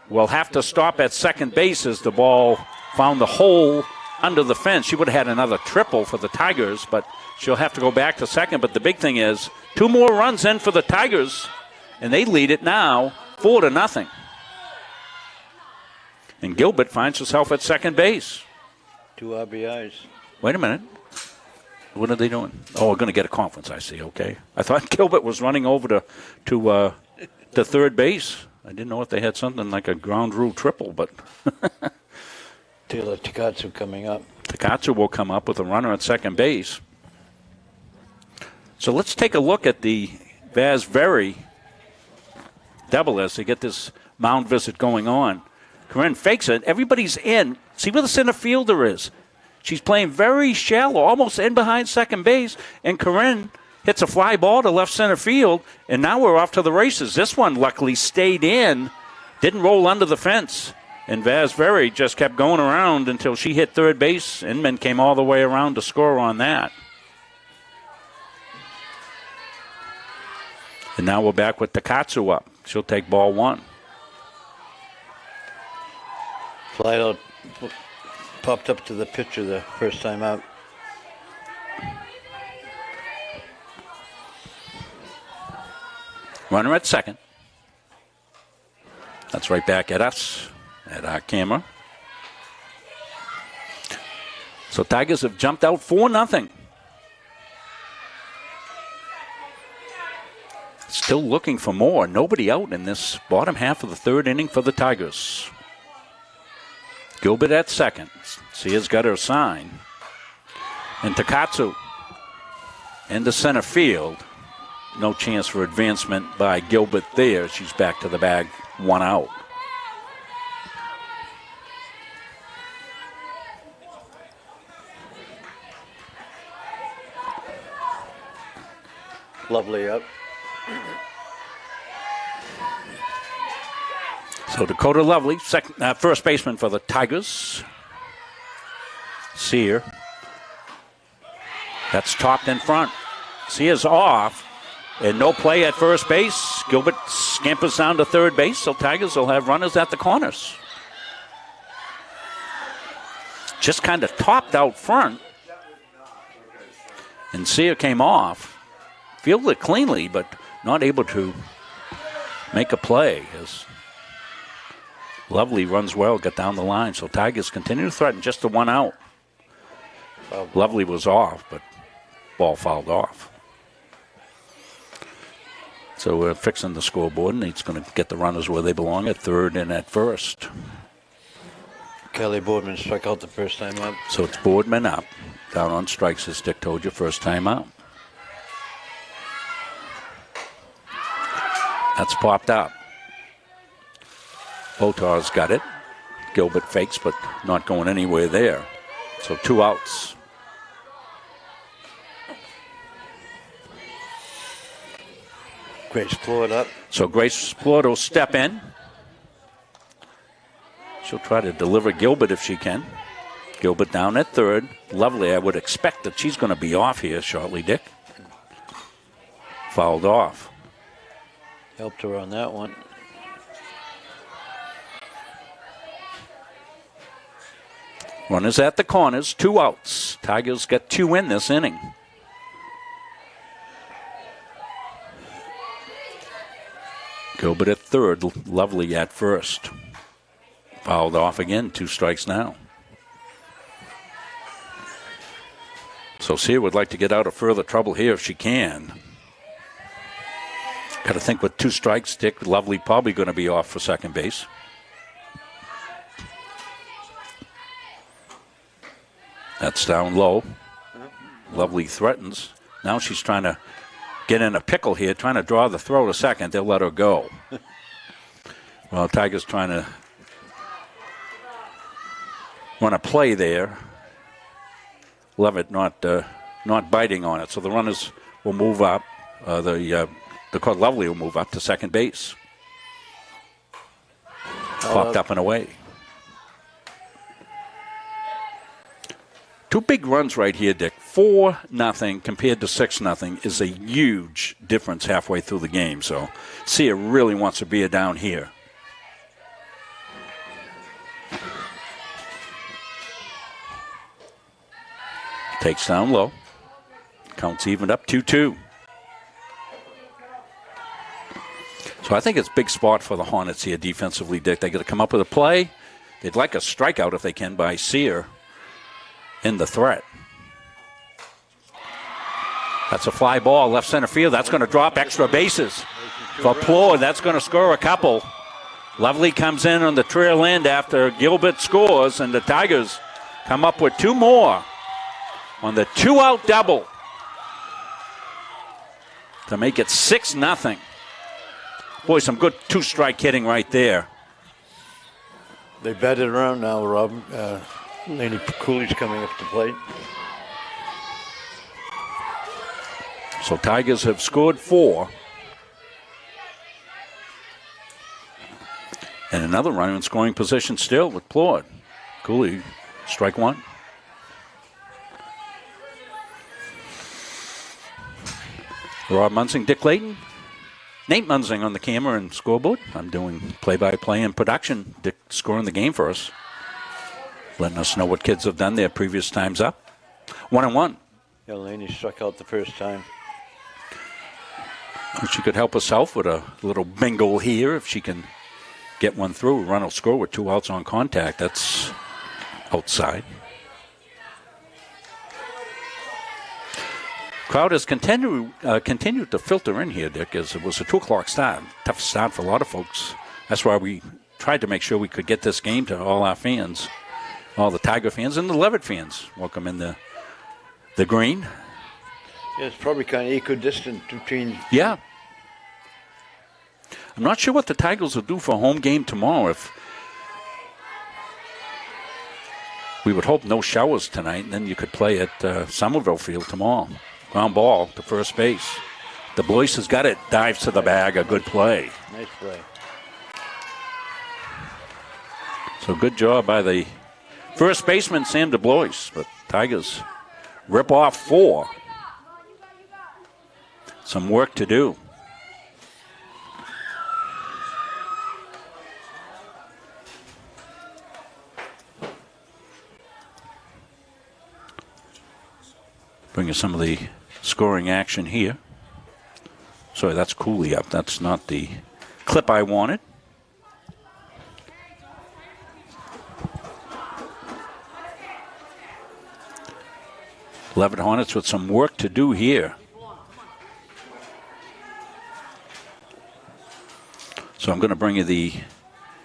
will have to stop at second base as the ball found the hole under the fence. She would have had another triple for the Tigers, but she'll have to go back to second. But the big thing is 2 more runs in for the Tigers, and they lead it now 4-0. And Gilbert finds herself at second base. 2 RBIs. Wait a minute. What are they doing? Oh, we're going to get a conference, I see. Okay. I thought Gilbert was running over to third base. I didn't know if they had something like a ground rule triple, but Taylor Takatsu coming up. Takatsu will come up with a runner at second base. So let's take a look at the Vasveri double as they get this mound visit going on. Corinne fakes it. Everybody's in. See where the center fielder is. She's playing very shallow, almost in behind second base, and Corinne hits a fly ball to left center field, and now we're off to the races. This one luckily stayed in, didn't roll under the fence, and Vasveri just kept going around until she hit third base. Inman came all the way around to score on that. And now we're back with Takatsu up. She'll take ball 1. Fly out, popped up to the pitcher the first time out. Runner at second. That's right back at us, at our camera. So Tigers have jumped out 4-0. Still looking for more. Nobody out in this bottom half of the third inning for the Tigers. Gilbert at second. Sia's got her sign. And Takatsu into center field. No chance for advancement by Gilbert there. She's back to the bag, 1 out. Lovely up. So Dakota Lovely, first baseman for the Tigers. Sear. That's topped in front. Sear's off. And no play at first base. Gilbert scampers down to third base, so Tigers will have runners at the corners. Just kind of topped out front. And Sear came off. Fielded it cleanly, but not able to make a play. As Lovely runs well, got down the line. So Tigers continue to threaten just the 1 out. Lovely was off, but ball fouled off. So we're fixing the scoreboard, and he's going to get the runners where they belong at third and at first. Kelly Boardman struck out the first time up. So it's Boardman up. Down on strikes, as Dick told you, first time out. That's popped up. Botar's got it. Gilbert fakes, but not going anywhere there. So 2 outs. Grace Floyd up. So Grace Floyd will step in. She'll try to deliver Gilbert if she can. Gilbert down at third. Lovely, I would expect that she's going to be off here shortly, Dick. Fouled off. Helped her on that one. Runners at the corners, 2 outs. Tigers get 2 in this inning. Gilbert at third, Lovely at first. Fouled off again, 2 strikes now. So Sear would like to get out of further trouble here if she can. Got to think with 2 strikes, Dick, Lovely probably going to be off for second base. That's down low. Lovely threatens. Now she's trying to get in a pickle here, trying to draw the throw to second. They'll let her go. Well, Tigers trying to run a play there. Leavitt not biting on it. So the runners will move up. The Lovely will move up to second base. Popped up and away. 2 big runs right here, Dick. 4-0 compared to 6-0 is a huge difference halfway through the game. So Sear really wants to be down here. Takes down low. Counts even up 2-2. So I think it's a big spot for the Hornets here defensively, Dick. They got to come up with a play. They'd like a strikeout if they can by Sear in the threat. That's a fly ball, left center field. That's going to drop extra bases. For Plord, that's going to score a couple. Lovely comes in on the trail end after Gilbert scores, and the Tigers come up with 2 more on the 2-out double to make it 6-0. Boy, some good 2-strike hitting right there. They batted around now, Rob. Laney Cooley's coming up to plate. So Tigers have scored 4. And another runner in scoring position still with Plord. Cooley, strike 1. Rob Munzing, Dick Layton. Nate Munzing on the camera and scoreboard. I'm doing play-by-play and production. Dick scoring the game for us. Letting us know what kids have done their previous times up. 1-1. Yeah, Laney struck out the first time. She could help herself with a little bingo here if she can get one through. Run will score with 2 outs on contact. That's outside. Crowd has continued to filter in here, Dick, as it was a 2 o'clock start. Tough start for a lot of folks. That's why we tried to make sure we could get this game to all our fans, all the Tiger fans and the Leavitt fans. Welcome in the green. Yeah, it's probably kind of equidistant between... Yeah. I'm not sure what the Tigers will do for a home game tomorrow. If we would hope no showers tonight, and then you could play at Somerville Field tomorrow. Ground ball to first base. The Blois has got it. Dives to the bag. A good play. Nice play. So good job by the first baseman, Sam DeBlois. But Tigers rip off 4. Some work to do. Bring you some of the scoring action here. Sorry, that's Cooley up. That's not the clip I wanted. Leavitt Hornets with some work to do here. So I'm going to bring you the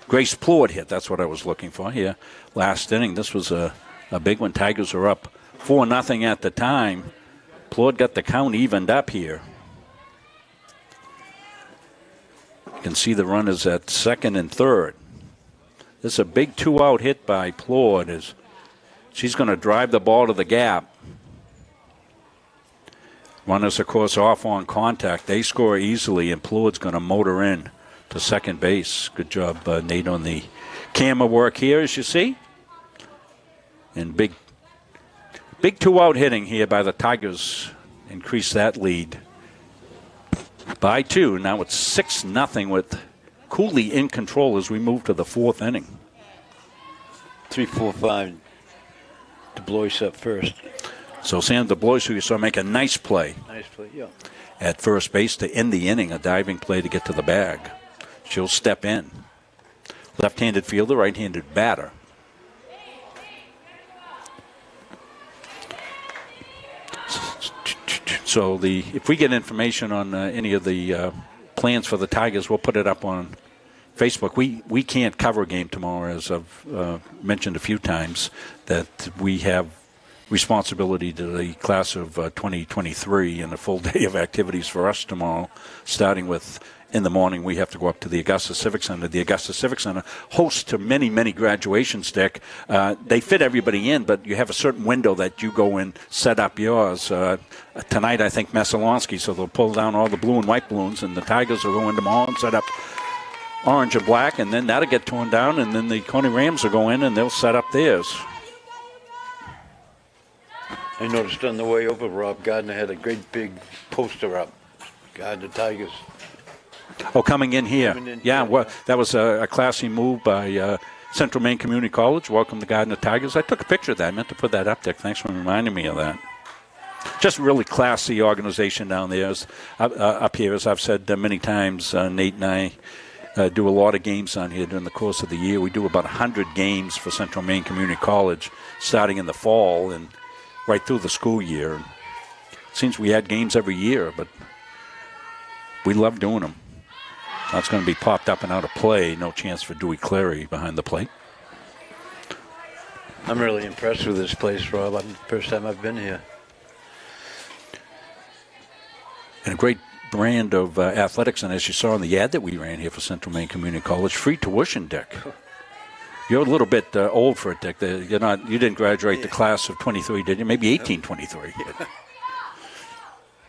Grace Plord hit. That's what I was looking for here. Last inning, this was a big one. Tigers are up 4-0 at the time. Plord got the count evened up here. You can see the runners at second and third. This is a big 2-out hit by Plord. She's going to drive the ball to the gap. Runners, of course, off on contact. They score easily, and Plord's going to motor in to second base. Good job, Nate, on the camera work here, as you see. And big 2-out hitting here by the Tigers. Increase that lead by 2. Now it's 6-0 with Cooley in control as we move to the 4th inning. 3-4-5. DeBlois up first. So Sam DeBlois, who you saw make a nice play. Nice play, yeah. At first base to end the inning, a diving play to get to the bag. She'll step in. Left-handed fielder, right-handed batter. So if we get information on any of the plans for the Tigers, we'll put it up on Facebook. We can't cover a game tomorrow, as I've mentioned a few times, that we have responsibility to the class of 2023 and a full day of activities for us tomorrow, starting with in the morning, we have to go up to the Augusta Civic Center. The Augusta Civic Center hosts to many, many graduations, Dick. They fit everybody in, but you have a certain window that you go in, set up yours. Tonight, I think Messalonsky, so they'll pull down all the blue and white balloons, and the Tigers will go in tomorrow and set up orange and black, and then that'll get torn down, and then the Coney Rams will go in, and they'll set up theirs. I noticed on the way over, Rob, Gardiner had a great big poster up. Gardiner Tigers. Oh, coming in here. Yeah, well, that was a classy move by Central Maine Community College. Welcome to Gardiner Tigers. I took a picture of that. I meant to put that up there. Thanks for reminding me of that. Just really classy organization down there. Up here, as I've said many times, Nate and I do a lot of games on here during the course of the year. We do about 100 games for Central Maine Community College, starting in the fall and right through the school year. It seems we had games every year, but we love doing them. That's going to be popped up and out of play. No chance for Dewey Clary behind the plate. I'm really impressed with this place, Rob. First time I've been here. And a great brand of athletics, and as you saw in the ad that we ran here for Central Maine Community College, free tuition, Dick. You're a little bit old for it, Dick. You didn't graduate the class of 23, did you? Maybe 1823.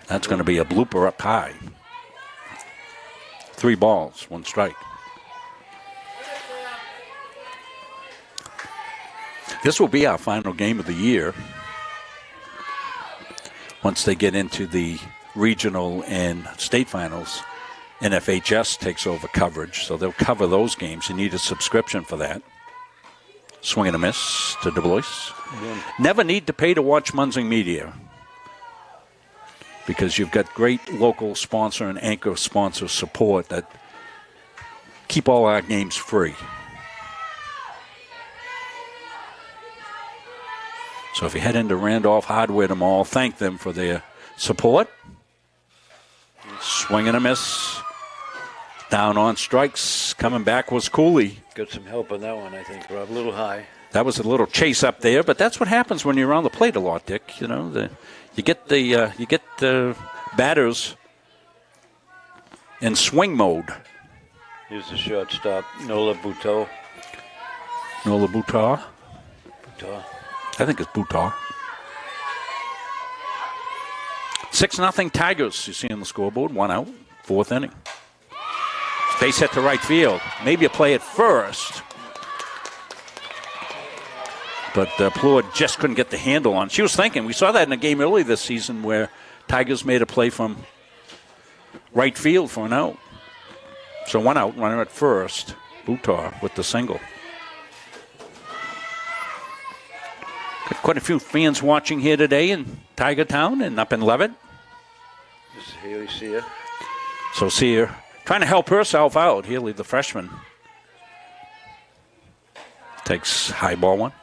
That's going to be a blooper up high. 3 balls, 1 strike. This will be our final game of the year. Once they get into the regional and state finals, NFHS takes over coverage, so they'll cover those games. You need a subscription for that. Swing and a miss to Du Bois. Never need to pay to watch Munzing Media, because you've got great local sponsor and anchor sponsor support that keep all our games free. So if you head into Randolph Hardware Mall, thank them for their support. Swing and a miss. Down on strikes. Coming back was Cooley. Got some help on that one, I think, Rob. A little high. That was a little chase up there, but that's what happens when you're around the plate a lot, Dick. You know, you get the batters in swing mode. Here's the shortstop, Nola Buteau. Nola Butar. Buteau. I think it's Butar. 6-0 Tigers. You see on the scoreboard. 1 out. 4th inning. Base hit to right field. Maybe a play at first. But Plord just couldn't get the handle on. She was thinking. We saw that in a game early this season where Tigers made a play from right field for an out. So 1 out. Runner at first. Butar with the single. Got quite a few fans watching here today in Tiger Town and up in Leavitt. This is Haley Sear. So Sear trying to help herself out. Haley, the freshman, takes high ball 1.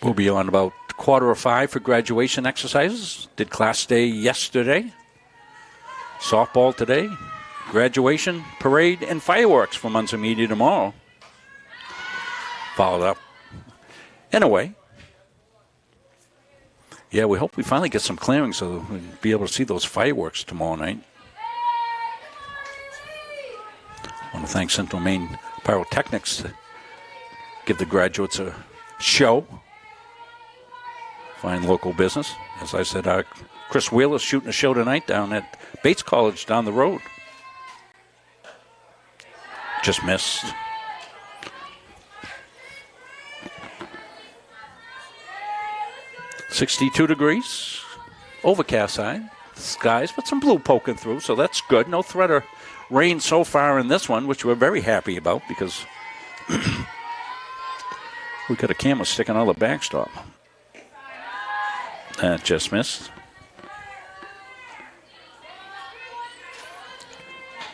We'll be on about 4:45 for graduation exercises. Did class day yesterday. Softball today. Graduation, parade, and fireworks for Munzing Media tomorrow. Followed up in a way. Yeah, we hope we finally get some clearing so we'll be able to see those fireworks tomorrow night. I want to thank Central Maine Pyrotechnics to give the graduates a show. Fine local business. As I said, Chris Wheeler's shooting a show tonight down at Bates College down the road. Just missed. .62 degrees. Overcast side. Skies, but some blue poking through, so that's good. No threat of rain so far in this one, which we're very happy about because we got a camera sticking on the backstop. That just missed.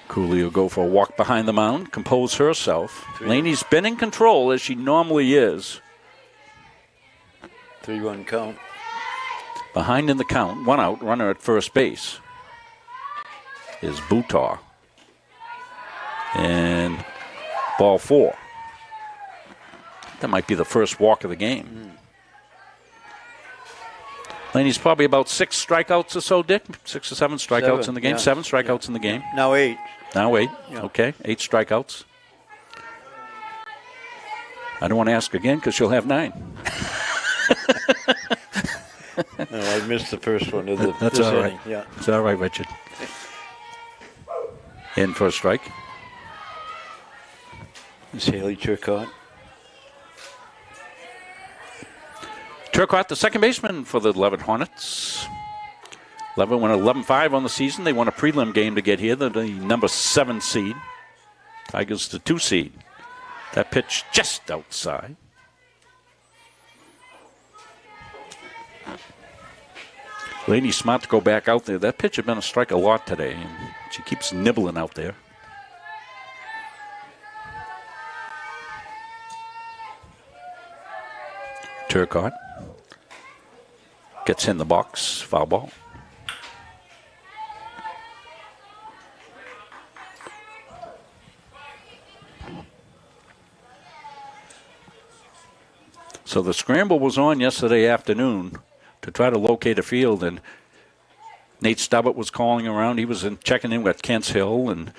Cooley will go for a walk behind the mound, compose herself. Laney's been in control as she normally is. 3-1 count. Behind in the count, 1 out, runner at first base is Butar. And ball 4. That might be the first walk of the game. Laney's probably about 6 strikeouts or so, Dick. 6 or 7 strikeouts in the game. Yeah. 7 strikeouts in the game. Now 8. Now 8. Yeah. Okay, 8 strikeouts. I don't want to ask again because she'll have 9. No, I missed the first one of the That's this all right. inning. Yeah. It's all right, Richard. In for a strike. It's Haley Turcotte. Turcotte, the second baseman for the Leavitt Hornets. Leavitt won 11-5 on the season. They won a prelim game to get here. They're the number 7 seed. Tigers the 2 seed. That pitch just outside. Lainey's smart to go back out there. That pitch had been a strike a lot today, and she keeps nibbling out there. Turcotte gets in the box, foul ball. So the scramble was on yesterday afternoon to try to locate a field, and Nate Stubbart was calling around. He was checking in with Kent's Hill, and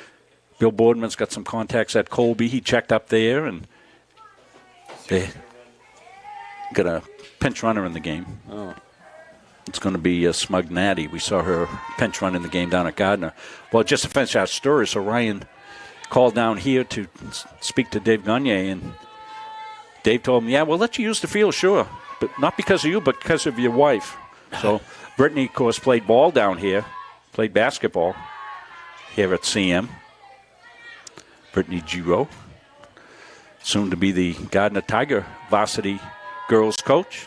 Bill Boardman's got some contacts at Colby. He checked up there, and they got a pinch runner in the game. Oh. It's going to be Smug Natty. We saw her pinch run in the game down at Gardiner. Well, just to finish our story, so Ryan called down here to speak to Dave Gagne, and Dave told him, yeah, we'll let you use the field, sure, but not because of you, but because of your wife. So Brittany, of course, played ball down here, played basketball here at CM. Brittany Giro, soon to be the Gardiner Tiger varsity girls coach.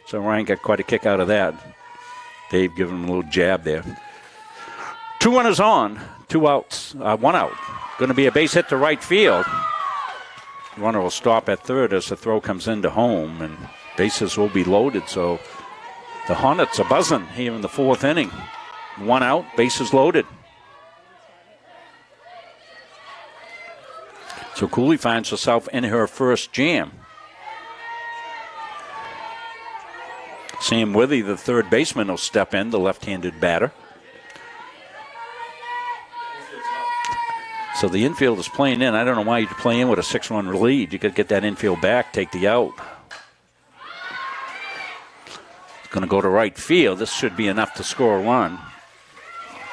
So Ryan got quite a kick out of that. Dave giving him a little jab there. 2 runners on, 2 outs, 1 out. Going to be a base hit to right field. Runner will stop at third as the throw comes into home, and bases will be loaded. So the Hornets are buzzing here in the 4th inning. 1 out, bases loaded. So Cooley finds herself in her first jam. Sam Withy, the third baseman, will step in, the left-handed batter. So the infield is playing in. I don't know why you'd play in with a 6-run lead. You could get that infield back, take the out. It's going to go to right field. This should be enough to score a run.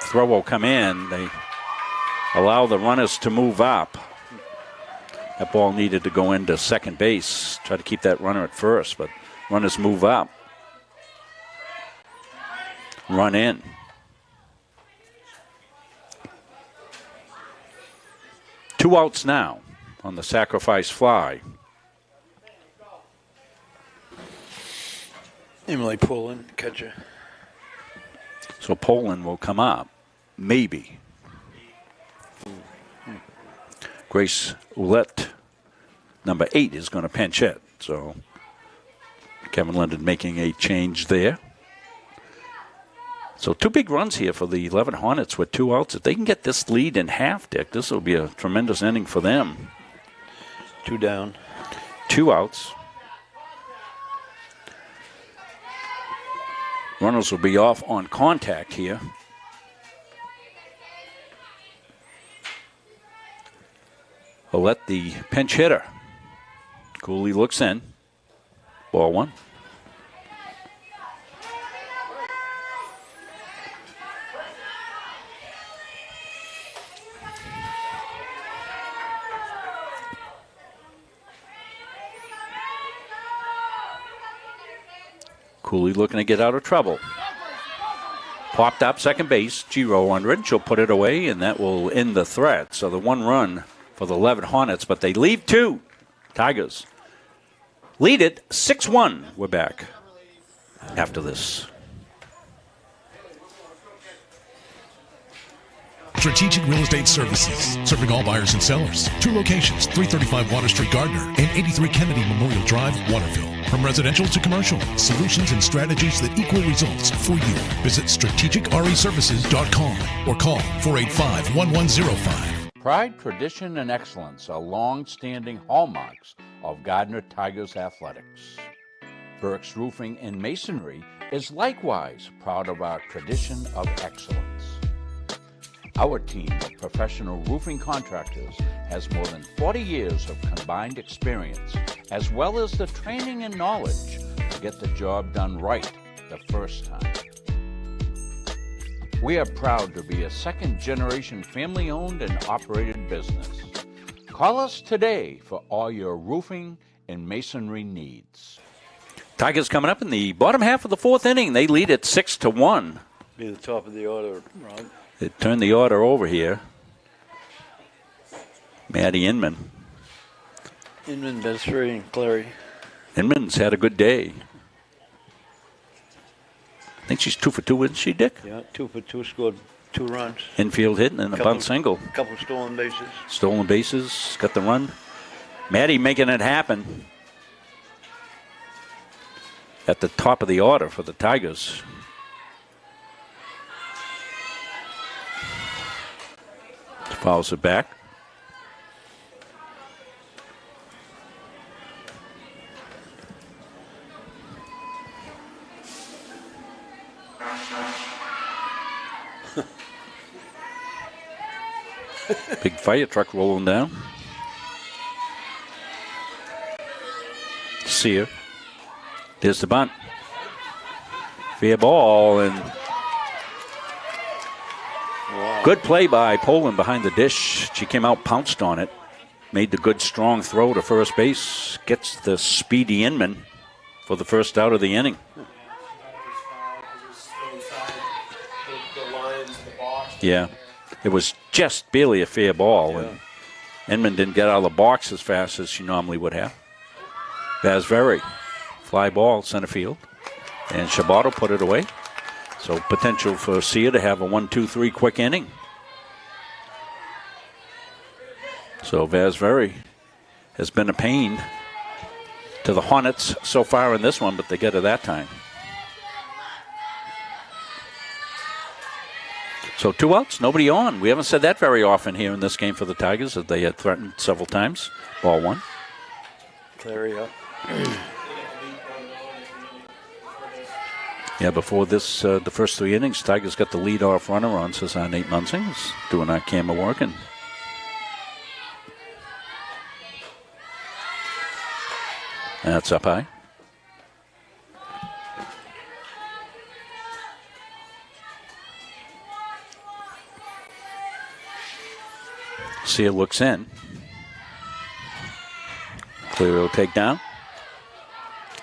Throw will come in. They allow the runners to move up. That ball needed to go into second base. Try to keep that runner at first, but runners move up. Run in. Two outs now on the sacrifice fly. Emily Poland, catcher. So Poland will come up. Maybe. Grace Ouellette, number 8, is going to pinch hit. So Kevin Linden making a change there. So 2 big runs here for the 11 Hornets with 2 outs. If they can get this lead in half, Dick, this will be a tremendous inning for them. 2 down. 2 outs. Runners will be off on contact here. Ouellette, the pinch hitter. Cooley looks in. Ball 1. Cooley looking to get out of trouble. Popped up second base. Giro under it. She'll put it away, and that will end the threat. So the 1 run for the 11 Hornets, but they leave 2. Tigers lead it 6-1. We're back after this. Strategic Real Estate Services, serving all buyers and sellers. 2 locations, 335 Water Street, Gardiner, and 83 Kennedy Memorial Drive, Waterville. From residential to commercial, solutions and strategies that equal results for you. Visit strategicreservices.com or call 485-1105. Pride, tradition, and excellence are long-standing hallmarks of Gardiner Tigers athletics. Burke's Roofing and Masonry is likewise proud of our tradition of excellence. Our team of professional roofing contractors has more than 40 years of combined experience, as well as the training and knowledge to get the job done right the first time. We are proud to be a second-generation family-owned and operated business. Call us today for all your roofing and masonry needs. Tigers coming up in the bottom half of the 4th inning. They lead it 6-1. Be the top of the order, Ron. They turn the order over here. Maddie Inman Inman, best 3, and Clary. Inman's had a good day. I think she's 2 for 2, isn't she, Dick? Yeah, 2 for 2, scored 2 runs. Infield hitting and a bunt single. Couple stolen bases. Stolen bases, got the run. Maddie making it happen at the top of the order for the Tigers. Fouls it back. Big fire truck rolling down. Sear. There's the bunt. Fair ball, and good play by Poland behind the dish. She came out, pounced on it, made the good strong throw to first base, gets the speedy Inman for the first out of the inning. Yeah, it was just barely a fair ball, and Inman didn't get out of the box as fast as she normally would have. Vasveri, fly ball, center field, and Shabato put it away. So potential for Sia to have a 1-2-3 quick inning. So Vasveri has been a pain to the Hornets so far in this one, but they get her that time. So 2 outs, nobody on. We haven't said that very often here in this game for the Tigers, that they had threatened several times. Ball 1. Clary up. Yeah, before this, the first 3 innings, Tigers got the lead-off runner on, says Nate Munsing. Is doing our camera work. And that's up high. Sia looks in. Cleary will take down.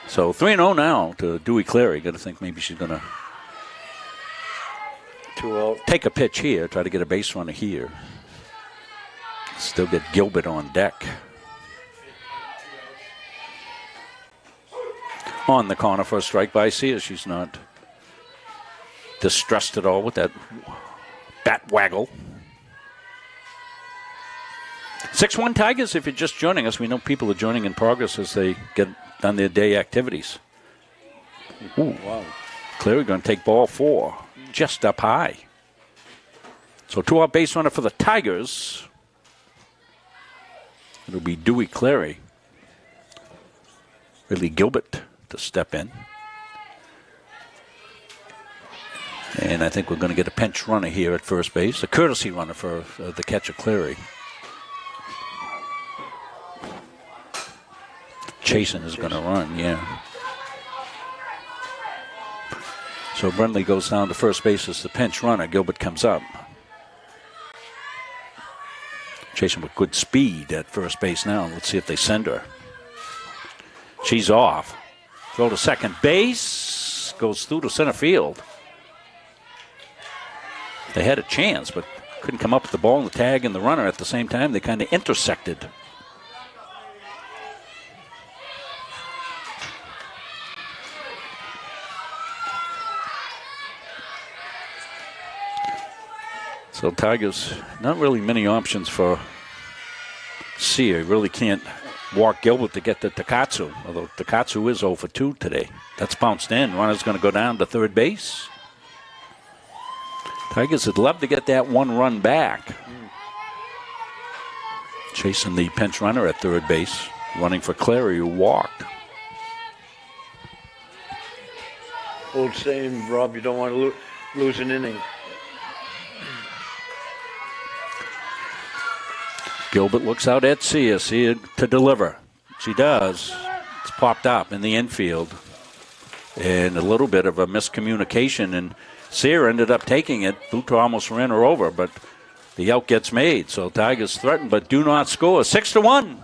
So 3-0 now to Dewey Cleary. Got to think maybe she's going to 2 out. Take a pitch here, try to get a base runner here. Still get Gilbert on deck. On the corner for a strike by Sia. She's not distressed at all with that bat waggle. 6-1 Tigers, if you're just joining us. We know people are joining in progress as they get done their day activities. Ooh, wow. Cleary going to take ball 4, just up high. So 2-out base runner for the Tigers. It'll be Dewey Cleary. Really Gilbert to step in. And I think we're going to get a pinch runner here at first base. A courtesy runner for the catcher Cleary. Chasen is going to run, yeah. So Brindley goes down to first base as the pinch runner. Gilbert comes up. Chasen with good speed at first base now. Let's see if they send her. She's off. Throw to second base. Goes through to center field. They had a chance, but couldn't come up with the ball and the tag and the runner at the same time. They kind of intersected. So Tigers, not really many options for Sia. Really can't walk Gilbert to get to Takatsu, although Takatsu is 0 for 2 today. That's bounced in. Runner's going to go down to third base. Tigers would love to get that 1 run back. Chasing the pinch runner at third base, running for Clary, who walked. Old saying, Rob, you don't want to lose an inning. Gilbert looks out at Sia to deliver. She does. It's popped up in the infield. And a little bit of a miscommunication, and Sia ended up taking it. Buto almost ran her over, but the out gets made. So Tigers threaten, but do not score. 6-1.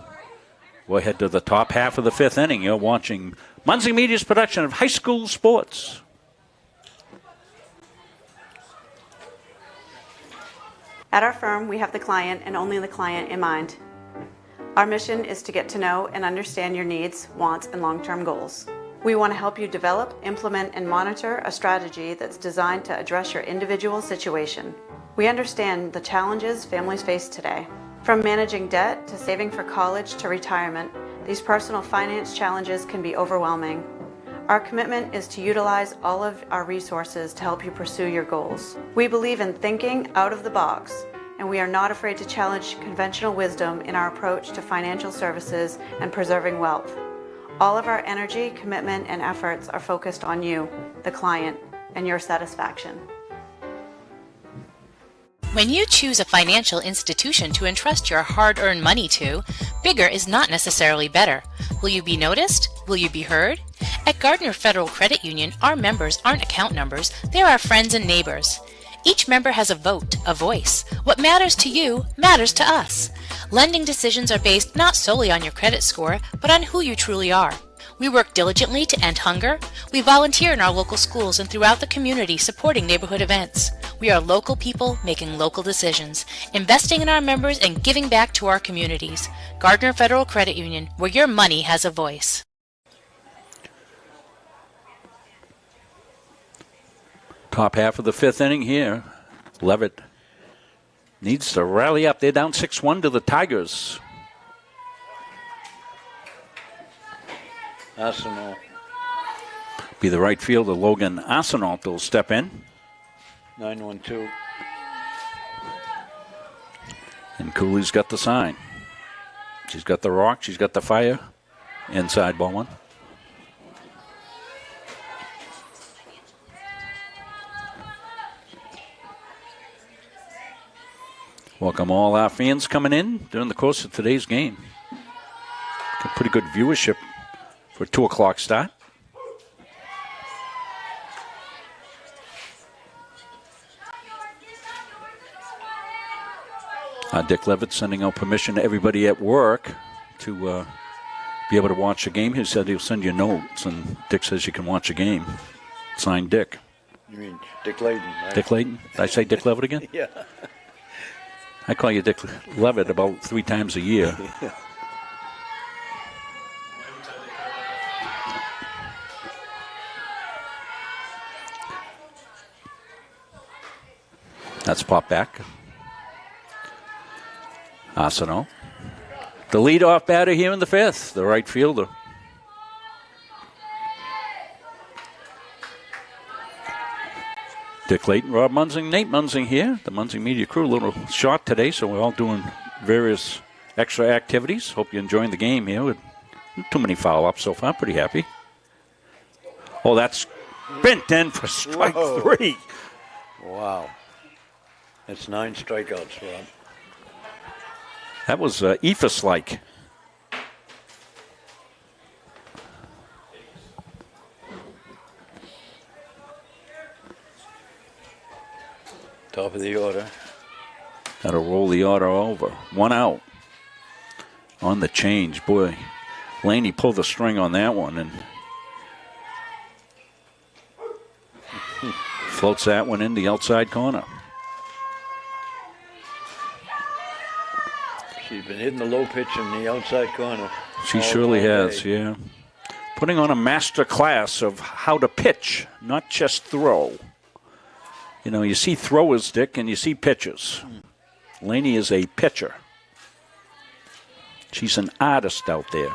We'll head to the top half of the 5th inning. You're watching Munsing Media's production of high school sports. At our firm, we have the client and only the client in mind. Our mission is to get to know and understand your needs, wants, and long-term goals. We want to help you develop, implement, and monitor a strategy that's designed to address your individual situation. We understand the challenges families face today. From managing debt to saving for college to retirement, these personal finance challenges can be overwhelming. Our commitment is to utilize all of our resources to help you pursue your goals. We believe in thinking out of the box, and we are not afraid to challenge conventional wisdom in our approach to financial services and preserving wealth. All of our energy, commitment, and efforts are focused on you, the client, and your satisfaction. When you choose a financial institution to entrust your hard-earned money to, bigger is not necessarily better. Will you be noticed? Will you be heard? At Gardiner Federal Credit Union, our members aren't account numbers, they're our friends and neighbors. Each member has a vote, a voice. What matters to you matters to us. Lending decisions are based not solely on your credit score, but on who you truly are. We work diligently to end hunger. We volunteer in our local schools and throughout the community supporting neighborhood events. We are local people making local decisions, investing in our members and giving back to our communities. Gardiner Federal Credit Union, where your money has a voice. Top half of the fifth inning here. Leavitt needs to rally up. They're down 6-1 to the Tigers. Arsenal. Be the right fielder, Logan Arsenault, will step in. 9-1-2. And Cooley's got the sign. She's got the rock. She's got the fire. Inside ball one. Welcome all our fans coming in during the course of today's game. Got pretty good viewership for a 2 o'clock start. Dick Leavitt sending out permission to everybody at work to be able to watch the game. He said he'll send you notes, and Dick says you can watch a game. Signed Dick. You mean Dick Layton, right? Dick Layton? Did I say Dick Leavitt again? Yeah. I call you Dick Leavitt about 3 times a year. That's pop back. Arsenault. The leadoff batter here in the fifth, the right fielder. Dick Layton, Rob Munzing, Nate Munzing here. The Munzing Media Crew, a little short today, so we're all doing various extra activities. Hope you're enjoying the game here. With too many foul-ups so far. Pretty happy. Oh, that's bent in for strike 3. Wow. That's 9 strikeouts, Rob. That was Ephus-like. Top of the order. Got to roll the order over. 1 out on the change. Boy, Laney pulled the string on that one and floats that one in the outside corner. She's been hitting the low pitch in the outside corner. She surely has, yeah. Putting on a master class of how to pitch, not just throw. You know, you see throwers, Dick, and you see pitchers. Laney is a pitcher. She's an artist out there.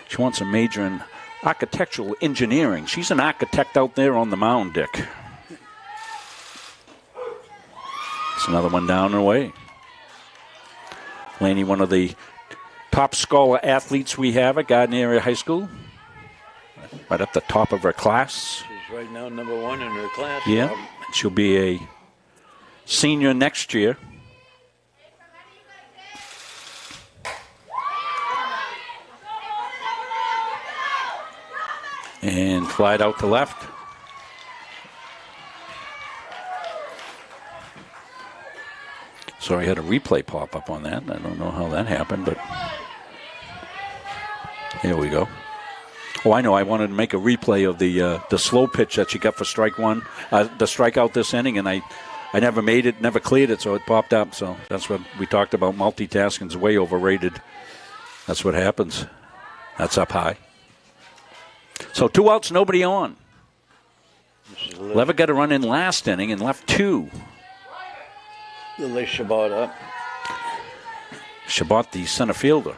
She wants a major in architectural engineering. She's an architect out there on the mound, Dick. It's another one down and away. Laney, one of the top scholar athletes we have at Gardiner High School. Right up the top of her class. She's right now number 1 in her class. Yeah, she'll be a senior next year. And flied out to left. Sorry, I had a replay pop up on that. I don't know how that happened, but here we go. Oh, I know. I wanted to make a replay of the slow pitch that she got for strike 1, the strikeout this inning, and I I never made it, never cleared it, so it popped up. So that's what we talked about. Multitasking is way overrated. That's what happens. That's up high. So 2 outs, nobody on. Leavitt got a run in last inning and left 2. Lily Shabbat up. Shabbat, the center fielder.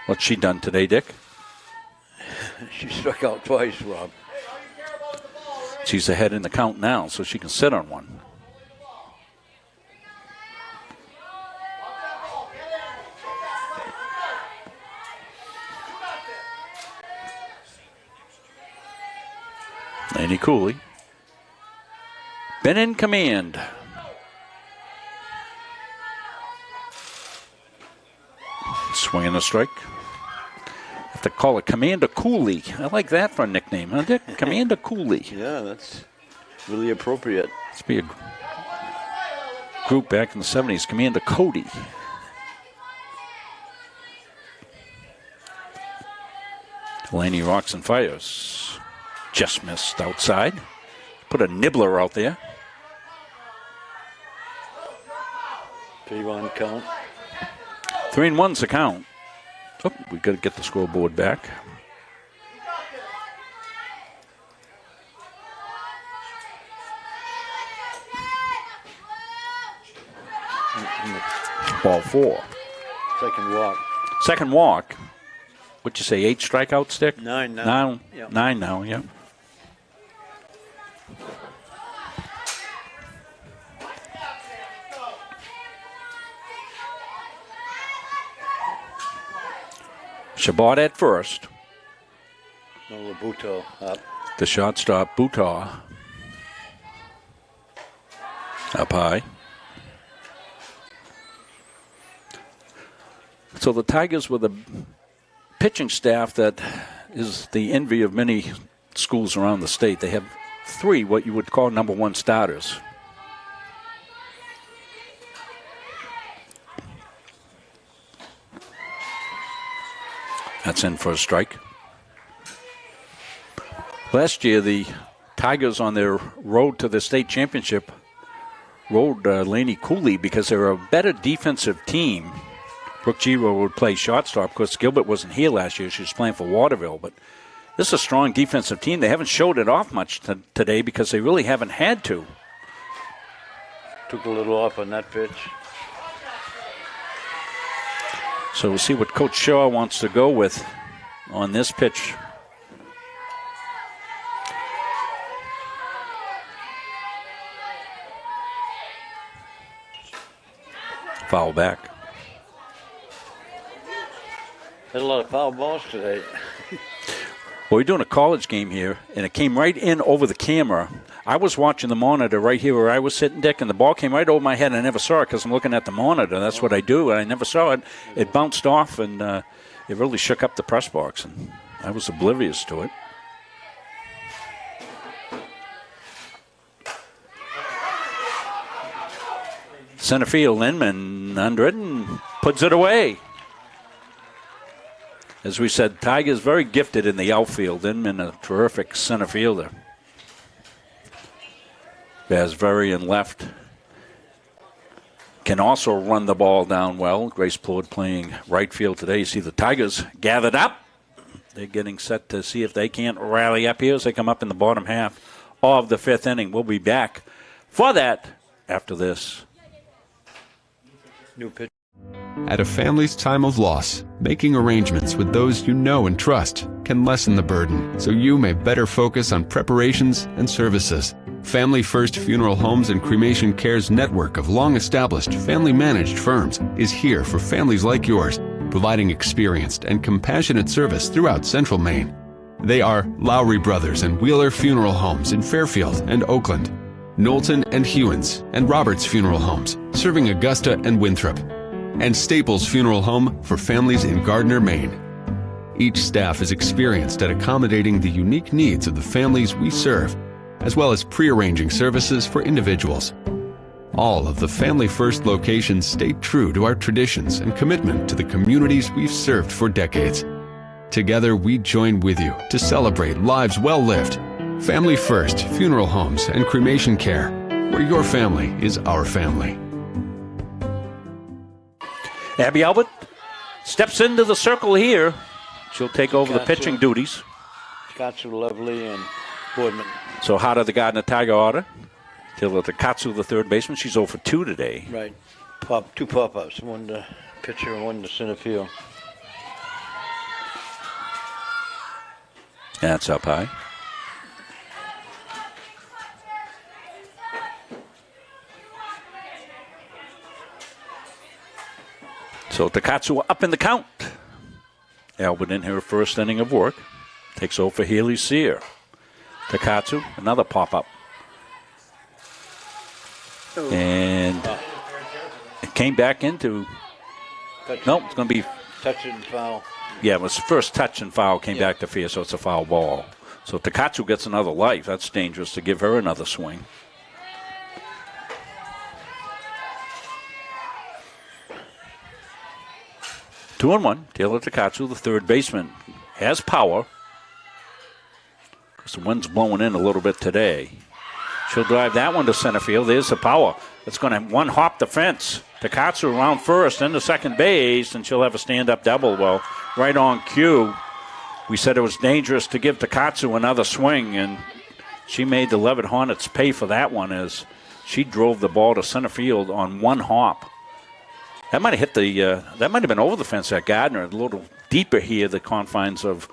What's she done today, Dick? She struck out twice, Rob. She's ahead in the count now, so she can sit on one. Laney Cooley. Been in command. Swing and a strike. Have to call it Commander Cooley. I like that for a nickname, huh, Dick? Commander Cooley. Yeah, that's really appropriate. Must be a group back in the 70s, Commander Cody. Laney rocks and fires. Just missed outside. Put a nibbler out there. 3-1 count. 3-1's the count. Oh, we got to get the scoreboard back. Ball 4. Second walk. Second walk. What'd you say, 8 strikeouts, Dick? 9 now. 9 now, yeah. Shabbat at first. No, Labuto up. The shortstop, Butaw. Up high. So the Tigers with a pitching staff that is the envy of many schools around the state. They have 3 what you would call number 1 starters. That's in for a strike. Last year, the Tigers on their road to the state championship rode Laney Cooley because they're a better defensive team. Brooke Giro would play shortstop. Of course, Gilbert wasn't here last year. She was playing for Waterville. But this is a strong defensive team. They haven't showed it off much today because they really haven't had to. Took a little off on that pitch. So we'll see what Coach Shaw wants to go with on this pitch. Foul back. Had a lot of foul balls today. Well, we're doing a college game here, and it came right in over the camera. I was watching the monitor right here where I was sitting, Dick, and the ball came right over my head. I never saw it because I'm looking at the monitor. That's what I do, and I never saw it. It bounced off, and it really shook up the press box, and I was oblivious to it. Center field, Inman under it and puts it away. As we said, Tigers very gifted in the outfield. Inman, a terrific center fielder. Basveri in left. Can also run the ball down well. Grace Plourde playing right field today. You see the Tigers gathered up. They're getting set to see if they can't rally up here as they come up in the bottom half of the 5th inning. We'll be back for that after this. New pitch. At a family's time of loss, making arrangements with those you know and trust can lessen the burden, so you may better focus on preparations and services. Family First Funeral Homes and Cremation Care's network of long-established, family-managed firms is here for families like yours, providing experienced and compassionate service throughout Central Maine. They are Lowry Brothers and Wheeler Funeral Homes in Fairfield and Oakland, Knowlton and Hewins and Roberts Funeral Homes, serving Augusta and Winthrop, and Staples Funeral Home for families in Gardiner, Maine. Each staff is experienced at accommodating the unique needs of the families we serve, as well as pre-arranging services for individuals. All of the Family First locations stay true to our traditions and commitment to the communities we've served for decades. Together, we join with you to celebrate lives well lived Family First Funeral Homes and Cremation Care, where your family is our family. Abby Albert steps into the circle here. She'll take over the pitching duties. Scott's Lovely and Boardman. So how did the Gardiner Tiger order? Taylor Takatsu, the third baseman. She's 0 for 2 today. Right. Two pop-ups. One to pitcher and one to center field. That's up high. So Takatsu up in the count. Albert in her first inning of work. Takes over Haley Sear. Takatsu, another pop-up. And it came back into... No, it's going to be... Touch and foul. Yeah, it was first touch and foul, came back to fair, so it's a foul ball. So Takatsu gets another life. That's dangerous to give her another swing. Two and one. Taylor Takatsu, the third baseman, has power. Because the wind's blowing in a little bit today. She'll drive that one to center field. There's the power. It's going to one hop the fence. Takatsu around first, then to second base, and she'll have a stand-up double. Well, right on cue, we said it was dangerous to give Takatsu another swing, and she made the Leavitt Hornets pay for that one as she drove the ball to center field on one hop. That might have hit the. That might have been over the fence at Gardiner, a little deeper here, the confines of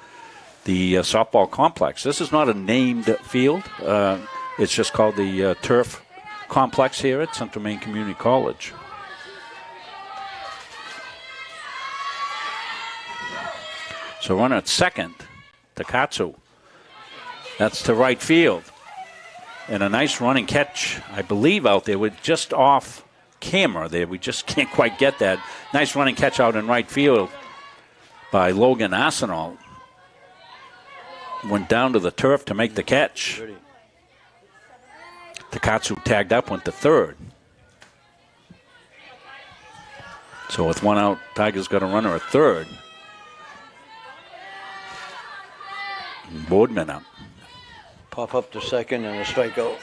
the softball complex. This is not a named field. It's just called the Turf Complex here at Central Maine Community College. So runner at second, Takatsu. That's to right field. And a nice running catch, I believe, out there. We're just off camera there. We just can't quite get that. Nice running catch out in right field by Logan Arsenal. Went down to the turf to make the catch. Takatsu tagged up, went to third. So with one out, Tigers got a runner at third. Boardman up. Pop up to second and a strikeout.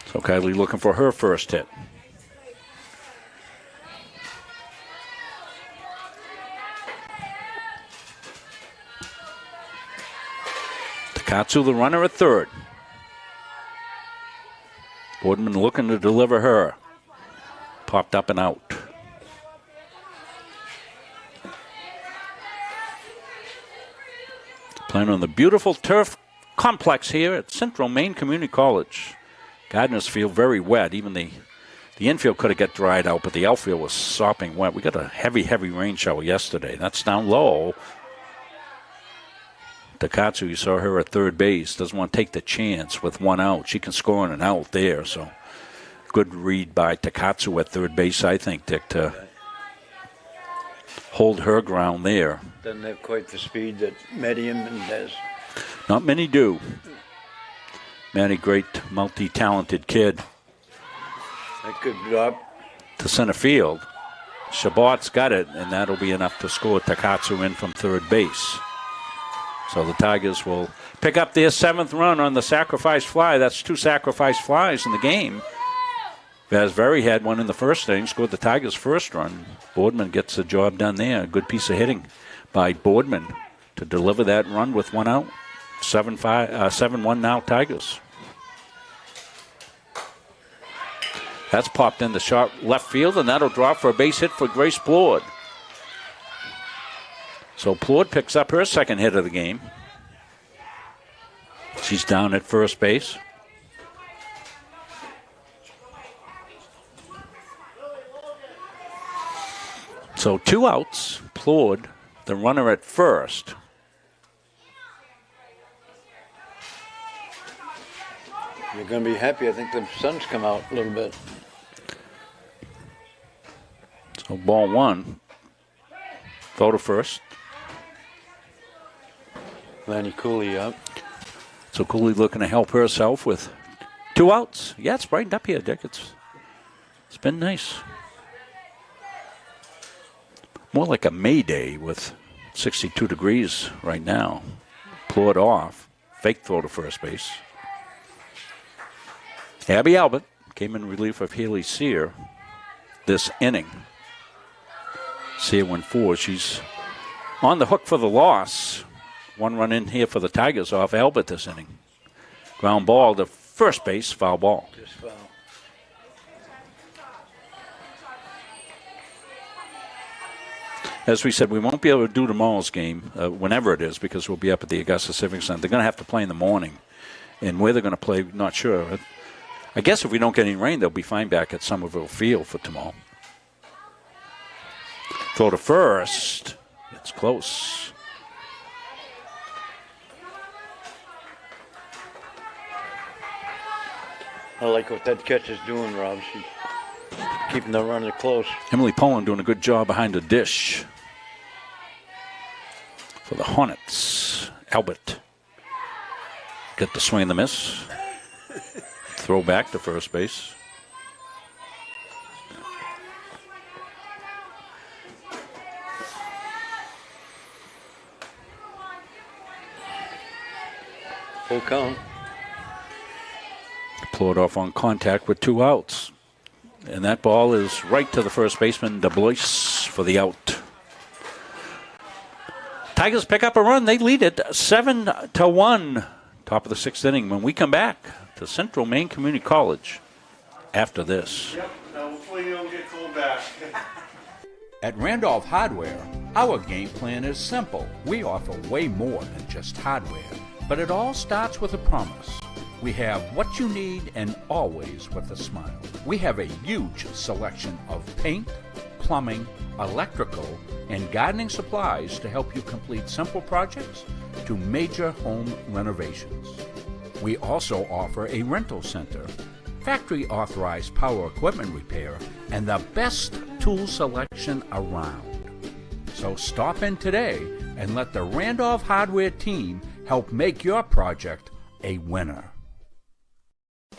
So Kylie looking for her first hit. Takatsu, the runner at third. Boardman looking to deliver her. Popped up and out. Playing on the beautiful turf complex here at Central Maine Community College. Gardiner's field very wet. Even the infield could have got dried out, but the outfield was sopping wet. We got a heavy rain shower yesterday. That's down low. Takatsu, you saw her at third base, doesn't want to take the chance with one out. She can score on an out there, so good read by Takatsu at third base, I think, Dick, to hold her ground there. Doesn't have quite the speed that Medium has. Not many do. Maddie, great multi-talented kid. That could drop to center field. Shabbat's got it, and that'll be enough to score Takatsu in from third base. So the Tigers will pick up their seventh run on the sacrifice fly. That's two sacrifice flies in the game. Vasveri had one in the first inning, scored the Tigers' first run. Boardman gets the job done there. A good piece of hitting by Boardman to deliver that run with one out. 7-1 now Tigers. That's popped in the short left field, and that'll drop for a base hit for Grace Plourde. So Plourde picks up her second hit of the game. She's down at first base. So two outs. Plourde, the runner at first. You're going to be happy. I think the sun's come out a little bit. So ball one. Throw to first. Lanny Cooley up. So Cooley looking to help herself with two outs. Yeah, it's brightened up here, Dick. It's been nice. More like a May day with 62 degrees right now. Plourde off. Fake throw to first base. Abby Albert came in relief of Haley Sear this inning. Sear went 4. She's on the hook for the loss. 1 run in here for the Tigers off Albert this inning. Ground ball to first base, foul ball. Just foul. As we said, we won't be able to do tomorrow's game, whenever it is, because we'll be up at the Augusta Civic Center. They're going to have to play in the morning. And where they're going to play, not sure. I guess if we don't get any rain, they'll be fine back at Somerville Field for tomorrow. Throw to first. It's close. I like what that catch is doing, Rob. She's keeping the runner close. Emily Poland doing a good job behind the dish. For the Hornets, Albert. Get the swing and the miss. Throw back to first base. Full count. Pull it off on contact with 2 outs. And that ball is right to the first baseman, DeBlois, for the out. Tigers pick up a run. They lead it 7-1. Top of the 6th inning. When we come back to Central Maine Community College after this. Yep, now hopefully you don't get cold back. At Randolph Hardware, our game plan is simple. We offer way more than just hardware, but it all starts with a promise. We have what you need and always with a smile. We have a huge selection of paint, plumbing, electrical, and gardening supplies to help you complete simple projects to major home renovations. We also offer a rental center, factory authorized power equipment repair, and the best tool selection around. So stop in today and let the Randolph Hardware team help make your project a winner.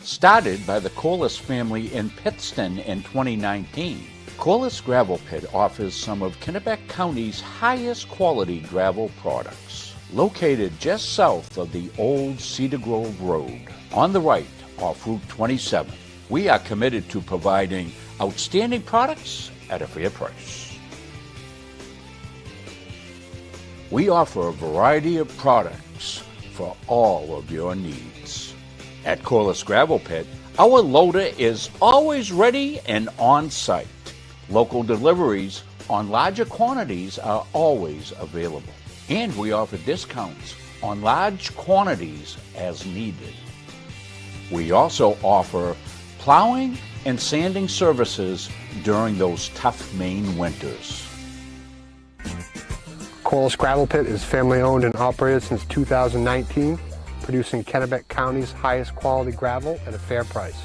Started by the Corliss family in Pittston in 2019, Corliss Gravel Pit offers some of Kennebec County's highest quality gravel products. Located just south of the old Cedar Grove Road, on the right off Route 27, we are committed to providing outstanding products at a fair price. We offer a variety of products for all of your needs. At Corliss Gravel Pit, our loader is always ready and on site. Local deliveries on larger quantities are always available. And we offer discounts on large quantities as needed. We also offer plowing and sanding services during those tough Maine winters. Corliss Gravel Pit is family owned and operated since 2019, producing Kennebec County's highest quality gravel at a fair price.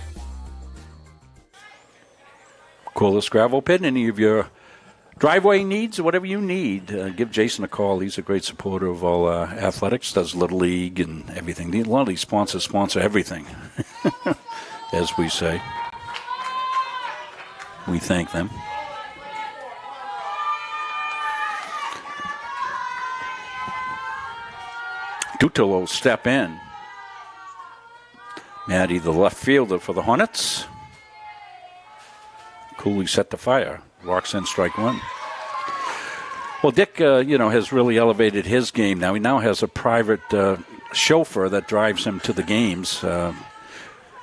Corliss Gravel Pit, any of your driveway needs, whatever you need, give Jason a call. He's a great supporter of all athletics, does Little League and everything. A lot of these sponsors sponsor everything, as we say. We thank them. Dutil will step in. Maddie, the left fielder for the Hornets. Cooley set to fire. Walks in, strike 1. Well, Dick, has really elevated his game now. He now has a private chauffeur that drives him to the games.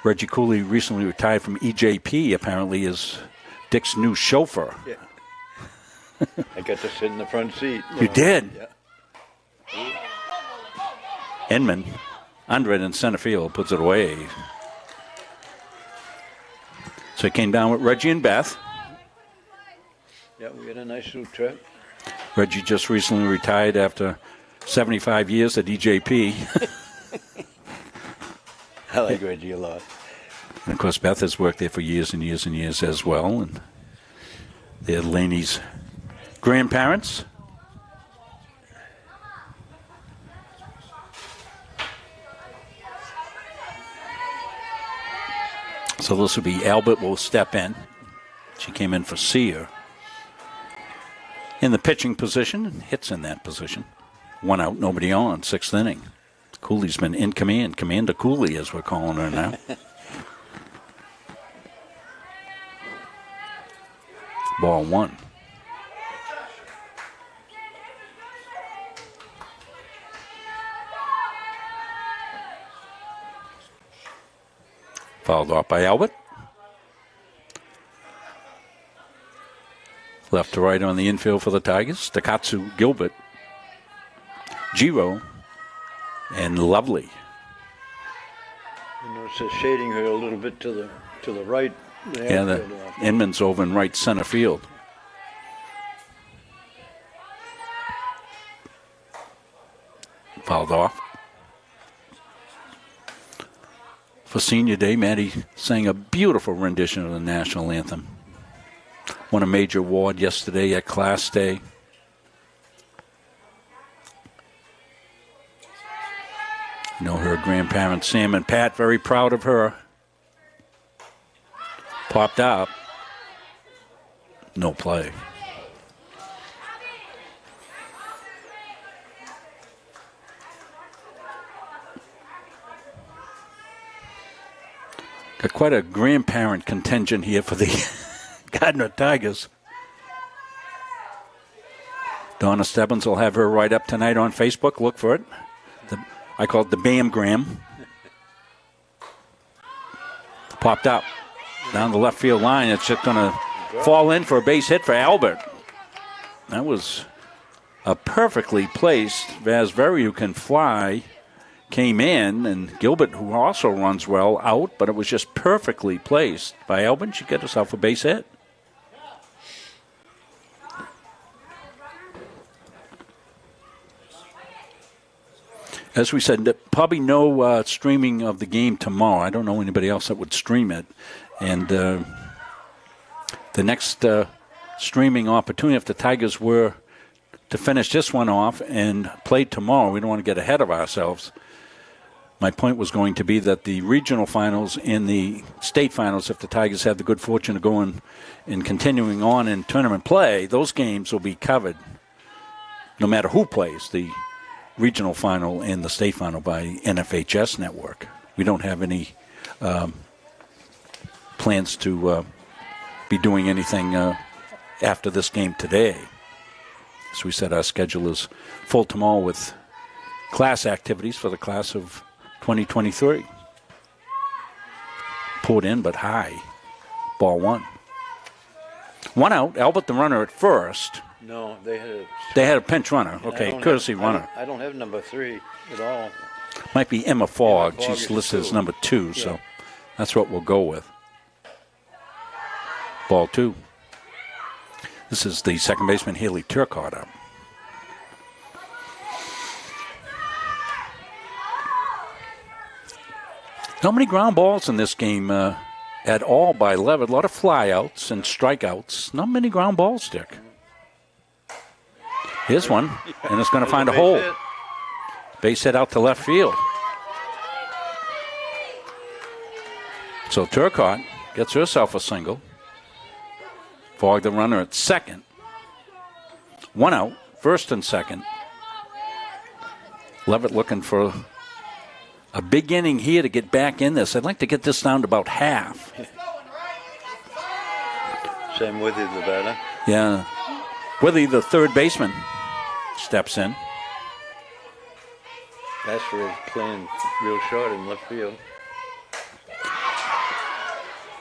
Reggie Cooley recently retired from EJP, apparently is Dick's new chauffeur. Yeah. I got to sit in the front seat. You did? Yeah. Inman, under it in center field, puts it away. So he came down with Reggie and Beth. Yeah, we had a nice little trip. Reggie just recently retired after 75 years at EJP. I like Reggie a lot. And of course, Beth has worked there for years and years and years as well. And they're Laney's grandparents. So this will be Albert will step in. She came in for Sear. In the pitching position, hits in that position. 1 out, nobody on, 6th inning. Cooley's been in command. Commander Cooley, as we're calling her now. Ball 1. Fouled off by Albert. Left to right on the infield for the Tigers. Takatsu, Gilbert, Giro, and Lovely. You notice it's shading her a little bit to the right. Yeah, the Inman's over in right center field. Fouled off. For Senior Day, Maddie sang a beautiful rendition of the national anthem. Won a major award yesterday at Class Day. You know, her grandparents, Sam and Pat, very proud of her. Popped up. No play. Got quite a grandparent contingent here for the Gardiner Tigers. Donna Stebbins will have her right up tonight on Facebook. Look for it. I call it the Bamgram. Popped up down the left field line. It's just going to fall in for a base hit for Albert. That was a perfectly placed Vasveri, who can fly, came in, and Gilbert, who also runs well, out, but it was just perfectly placed by Albert. She got herself a base hit. As we said, probably no streaming of the game tomorrow. I don't know anybody else that would stream it. And the next streaming opportunity, if the Tigers were to finish this one off and play tomorrow, we don't want to get ahead of ourselves. My point was going to be that the regional finals and the state finals, if the Tigers have the good fortune of going and continuing on in tournament play, those games will be covered no matter who plays the regional final and the state final by NFHS Network. We don't have any plans to be doing anything after this game today. As we said, our schedule is full tomorrow with class activities for the class of 2023. Pulled in, but high. Ball 1. 1 out. Albert the runner at first. No, they had a pinch runner. Okay, courtesy runner. I don't have number 3 at all. Might be Emma Fogg. Emma Fogg She's listed as 2. number 2, Yeah. so that's what we'll go with. Ball 2. This is the second baseman, Haley Turcott, up. Not many ground balls in this game at all by Leavitt. A lot of flyouts and strikeouts. Not many ground balls, Dick. Here's one, and it's going to find a hole. Base hit out to left field. So Turcott gets herself a single. Fogg the runner at second. 1 out, first and second. Leavitt looking for a big inning here to get back in this. I'd like to get this down to about half. Same with you, the batter. Yeah. Whether the third baseman steps in. That's for playing real short in left field.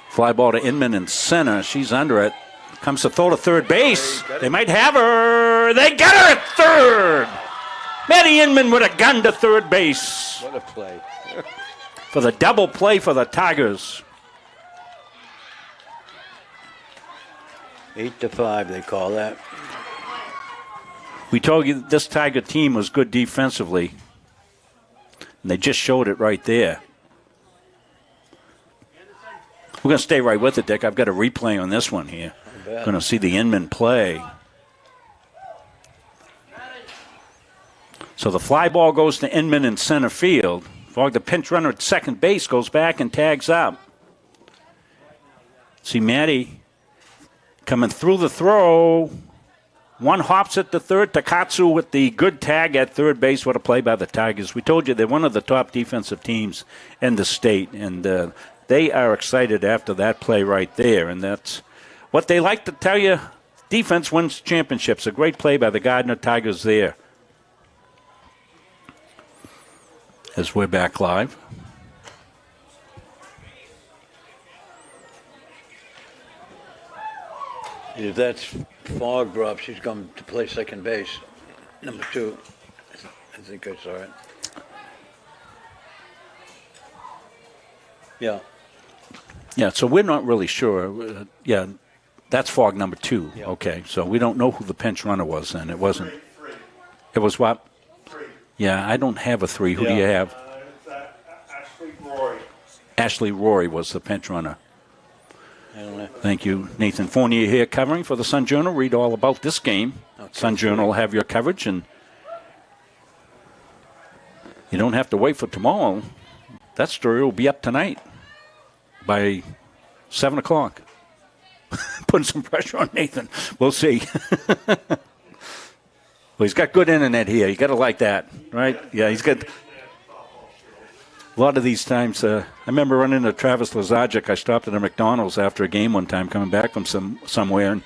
Fly ball to Inman in center. She's under it. Comes to throw to third base. They might have her. They got her at third. Maddie Inman with a gun to third base. What a play. For the double play for the Tigers. 8-5, they call that. We told you this Tiger team was good defensively. And they just showed it right there. We're going to stay right with it, Dick. I've got a replay on this one here. Going to see the Inman play. So the fly ball goes to Inman in center field. Fogg, the pinch runner at second base, goes back and tags up. See Maddie coming through the throw. One hops at the third. Takatsu with the good tag at third base. What a play by the Tigers. We told you they're one of the top defensive teams in the state, and they are excited after that play right there. And that's what they like to tell you. Defense wins championships. A great play by the Gardiner Tigers there. As we're back live. If that's fog drop, she's going to play second base. Number 2. I think I saw it. Yeah. Yeah, so we're not really sure. That's fog number 2. Yeah. Okay, so we don't know who the pinch runner was then. It wasn't. Three. It was what? 3. Yeah, I don't have a 3. Who do you have? It's Ashley Roy. Ashley Roy was the pinch runner. I don't know. Thank you, Nathan Fournier here covering for the Sun Journal. Read all about this game. Okay. Sun Journal will have your coverage, and you don't have to wait for tomorrow. That story will be up tonight by 7 o'clock. Putting some pressure on Nathan. We'll see. Well, he's got good internet here. You got to like that, right? Yeah, he's got... A lot of these times, I remember running into Travis Lazajic. I stopped at a McDonald's after a game one time, coming back from somewhere, and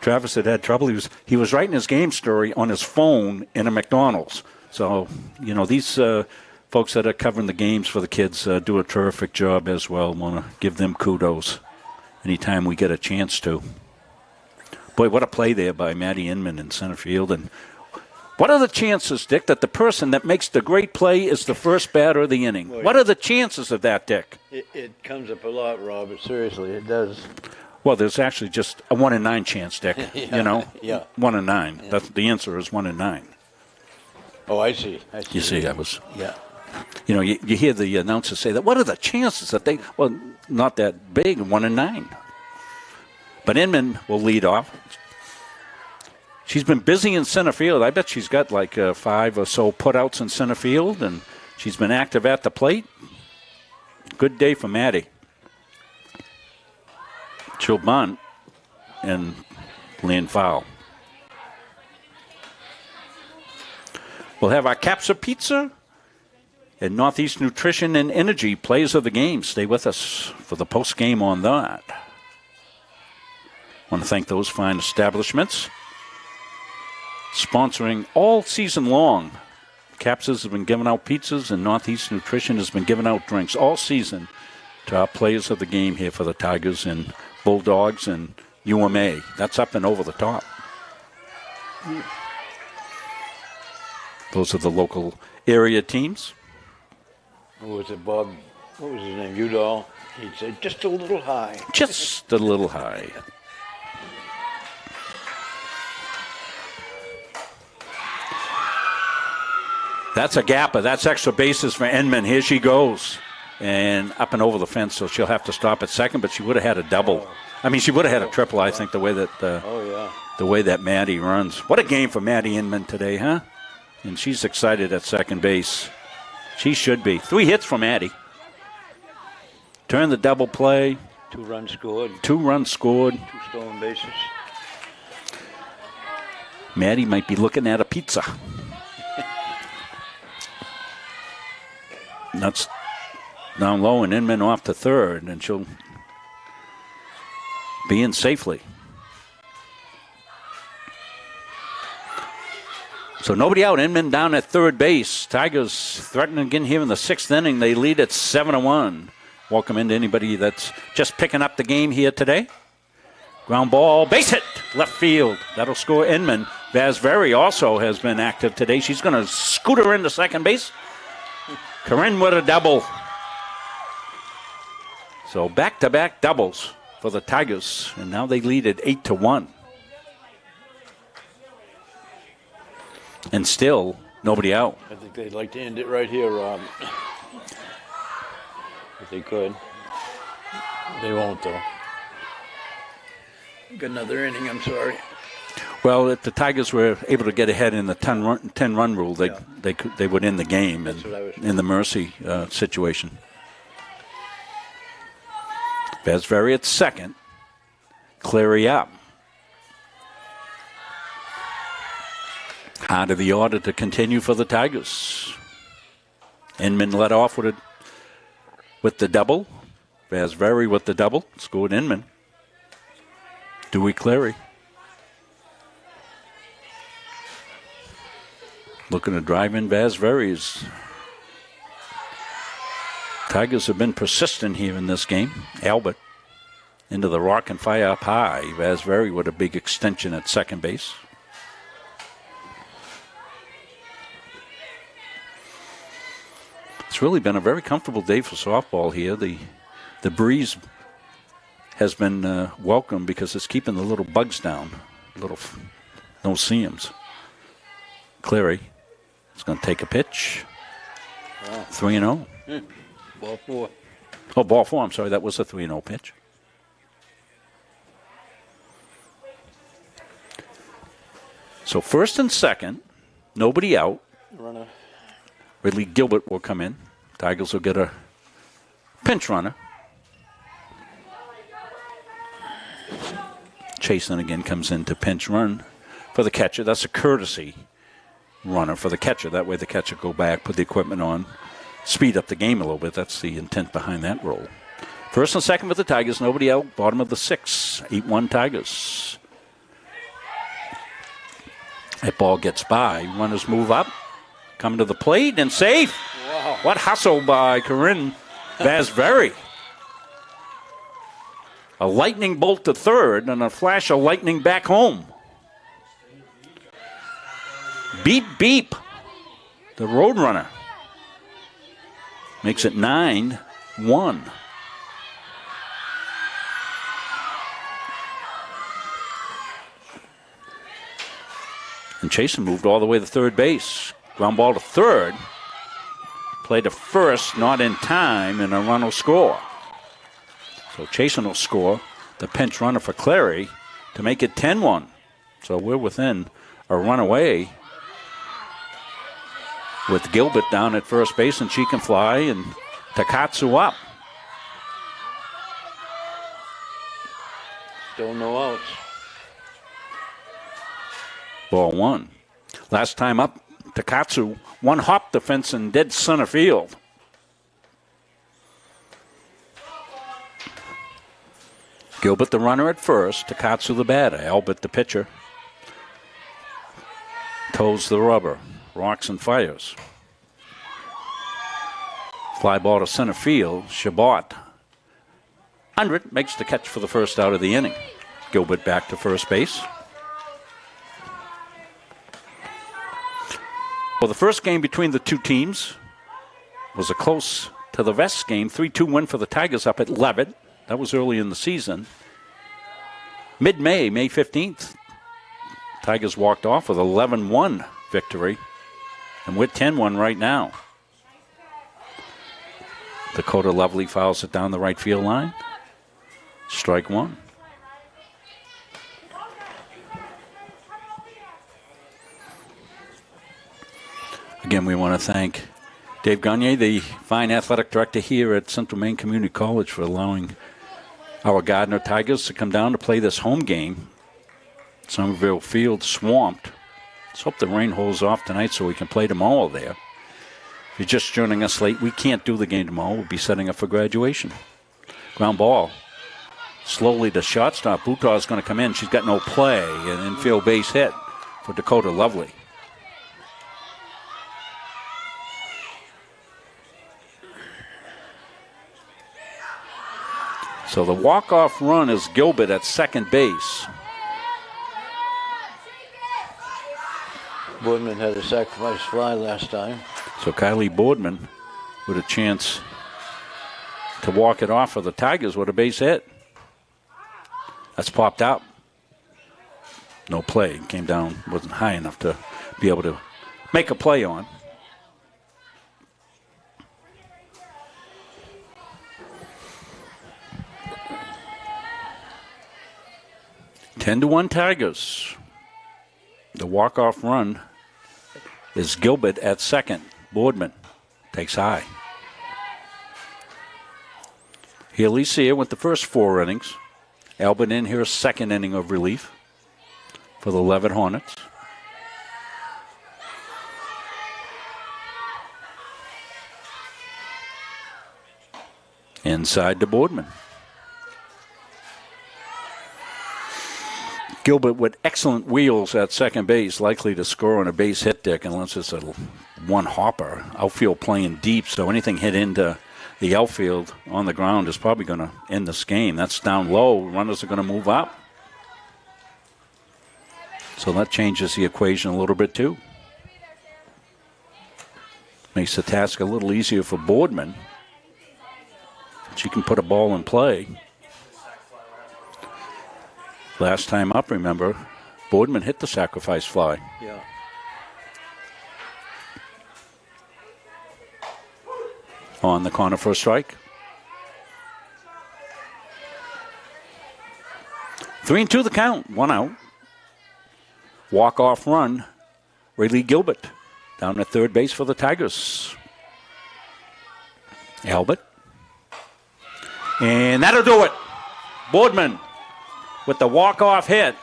Travis had trouble. He was writing his game story on his phone in a McDonald's. So, these folks that are covering the games for the kids do a terrific job as well. Want to give them kudos anytime we get a chance to. Boy, what a play there by Maddie Inman in center field, and what are the chances, Dick, that the person that makes the great play is the first batter of the inning? Boy, what are the chances of that, Dick? It comes up a lot, Robert. Seriously, it does. Well, there's actually just a 1 in 9 chance, Dick. Yeah. 1 in 9. Yeah. The answer is 1 in 9. Oh, I see. You see, I was. Yeah. You hear the announcers say that. What are the chances that they? Well, not that big. 1 in 9. But Inman will lead off. She's been busy in center field. I bet she's got like 5 or so putouts in center field, and she's been active at the plate. Good day for Maddie. She'll bunt and land foul. We'll have our Capsa Pizza and Northeast Nutrition and Energy plays of the game. Stay with us for the post game on that. Want to thank those fine establishments sponsoring all season long. Capsas have been giving out pizzas, and Northeast Nutrition has been giving out drinks all season to our players of the game here for the Tigers and Bulldogs and UMA. That's up and over the top. Those are the local area teams. What was it, Bob? What was his name? Udall. He said, just a little high. Just a little high. That's a gapper. That's extra bases for Inman. Here she goes. And up and over the fence, so she'll have to stop at second, but she would have had a double. I mean, she would have had a triple, I think, the way that Maddie runs. What a game for Maddie Inman today, huh? And she's excited at second base. She should be. 3 hits from Maddie. Turn the double play. 2 runs scored. 2 runs scored. 2 stolen bases. Maddie might be looking at a pizza. That's down low, and Inman off to third, and she'll be in safely. So nobody out. Inman down at third base. Tigers threatening again here in the 6th inning. They lead at 7-1. Welcome into anybody that's just picking up the game here today. Ground ball, base hit, left field. That'll score Inman. Vasveri also has been active today. She's going to scoot her into second base. Corinne with a double. So back-to-back doubles for the Tigers, and now they lead at 8-1. And still nobody out. I think they'd like to end it right here, Rob. If they could. They won't, though. Got another inning, I'm sorry. Well, if the Tigers were able to get ahead in the 10-run rule, they would end the game in the Mercy situation. Vasveri at second. Cleary up. Out of the order to continue for the Tigers. Inman led off with the double. Vasveri with the double. Scored Inman. Dewey Cleary. Looking to drive in Vasveri's. Tigers have been persistent here in this game. Albert into the rock and fire up high. Vasveri with a big extension at second base. It's really been a very comfortable day for softball here. The breeze has been welcome because it's keeping the little bugs down. No seams. Cleary is going to take a pitch. Wow. 3-0. Ball four. Oh, ball four. I'm sorry. That was a 3-0 pitch. So first and second, nobody out. Runner. Ridley Gilbert will come in. Tigers will get a pinch runner. Chasen again comes in to pinch run for the catcher. That's a courtesy runner for the catcher. That way the catcher go back, put the equipment on, speed up the game a little bit. That's the intent behind that role. First and second for the Tigers. Nobody out. Bottom of the sixth. 8-1 Tigers. That ball gets by. Runners move up. Come to the plate and safe. Wow. What hustle by Corinne Vasveri. A lightning bolt to third and a flash of lightning back home. Beep, beep. The Roadrunner makes it 9-1. And Chasen moved all the way to third base. Ground ball to third. Play to first, not in time, and a run will score. So Chasen will score the pinch runner for Clary to make it 10-1. So we're within a run away with Gilbert down at first base, and she can fly, and Takatsu up. Still no outs. Ball one. Last time up, Takatsu one hop the fence in dead center field. Gilbert the runner at first, Takatsu the batter, Albert the pitcher. Toes the rubber, rocks and fires. Fly ball to center field, Shabbat. 100 makes the catch for the first out of the inning. Gilbert back to first base. Well, the first game between the two teams was a close to the Vest game. 3-2 win for the Tigers up at Leavitt. That was early in the season. Mid-May, May 15th, Tigers walked off with 11-1 victory. And we're 10-1 right now. Dakota Lovely fouls it down the right field line. Strike one. Again, we want to thank Dave Gagne, the fine athletic director here at Central Maine Community College, for allowing our Gardiner Tigers to come down to play this home game. Somerville Field swamped. Let's hope the rain holds off tonight so we can play tomorrow there. If you're just joining us late, we can't do the game tomorrow. We'll be setting up for graduation. Ground ball. Slowly to shortstop. Butaw's is going to come in. She's got no play. An infield base hit for Dakota Lovely. So the walk-off run is Gilbert at second base. Boardman had a sacrifice fly last time. So Kylie Boardman with a chance to walk it off for the Tigers with a base hit. That's popped out. No play. Came down, wasn't high enough to be able to make a play on. Ten to 1 Tigers. The walk-off run is Gilbert at second. Boardman takes high. Healy's here with the first 4 innings. Albert in here, second inning of relief for the Leavitt Hornets. Inside to Boardman. Gilbert with excellent wheels at second base, likely to score on a base hit, Dick, unless it's a one hopper. Outfield playing deep, so anything hit into the outfield on the ground is probably going to end this game. That's down low. Runners are going to move up. So that changes the equation a little bit, too. Makes the task a little easier for Boardman. She can put a ball in play. Last time up, remember, Boardman hit the sacrifice fly. Yeah. On the corner for a strike. 3-2 the count, 1 out. Walk-off run, Rayleigh Gilbert down at third base for the Tigers. Albert. And that'll do it. Boardman with the walk-off hit.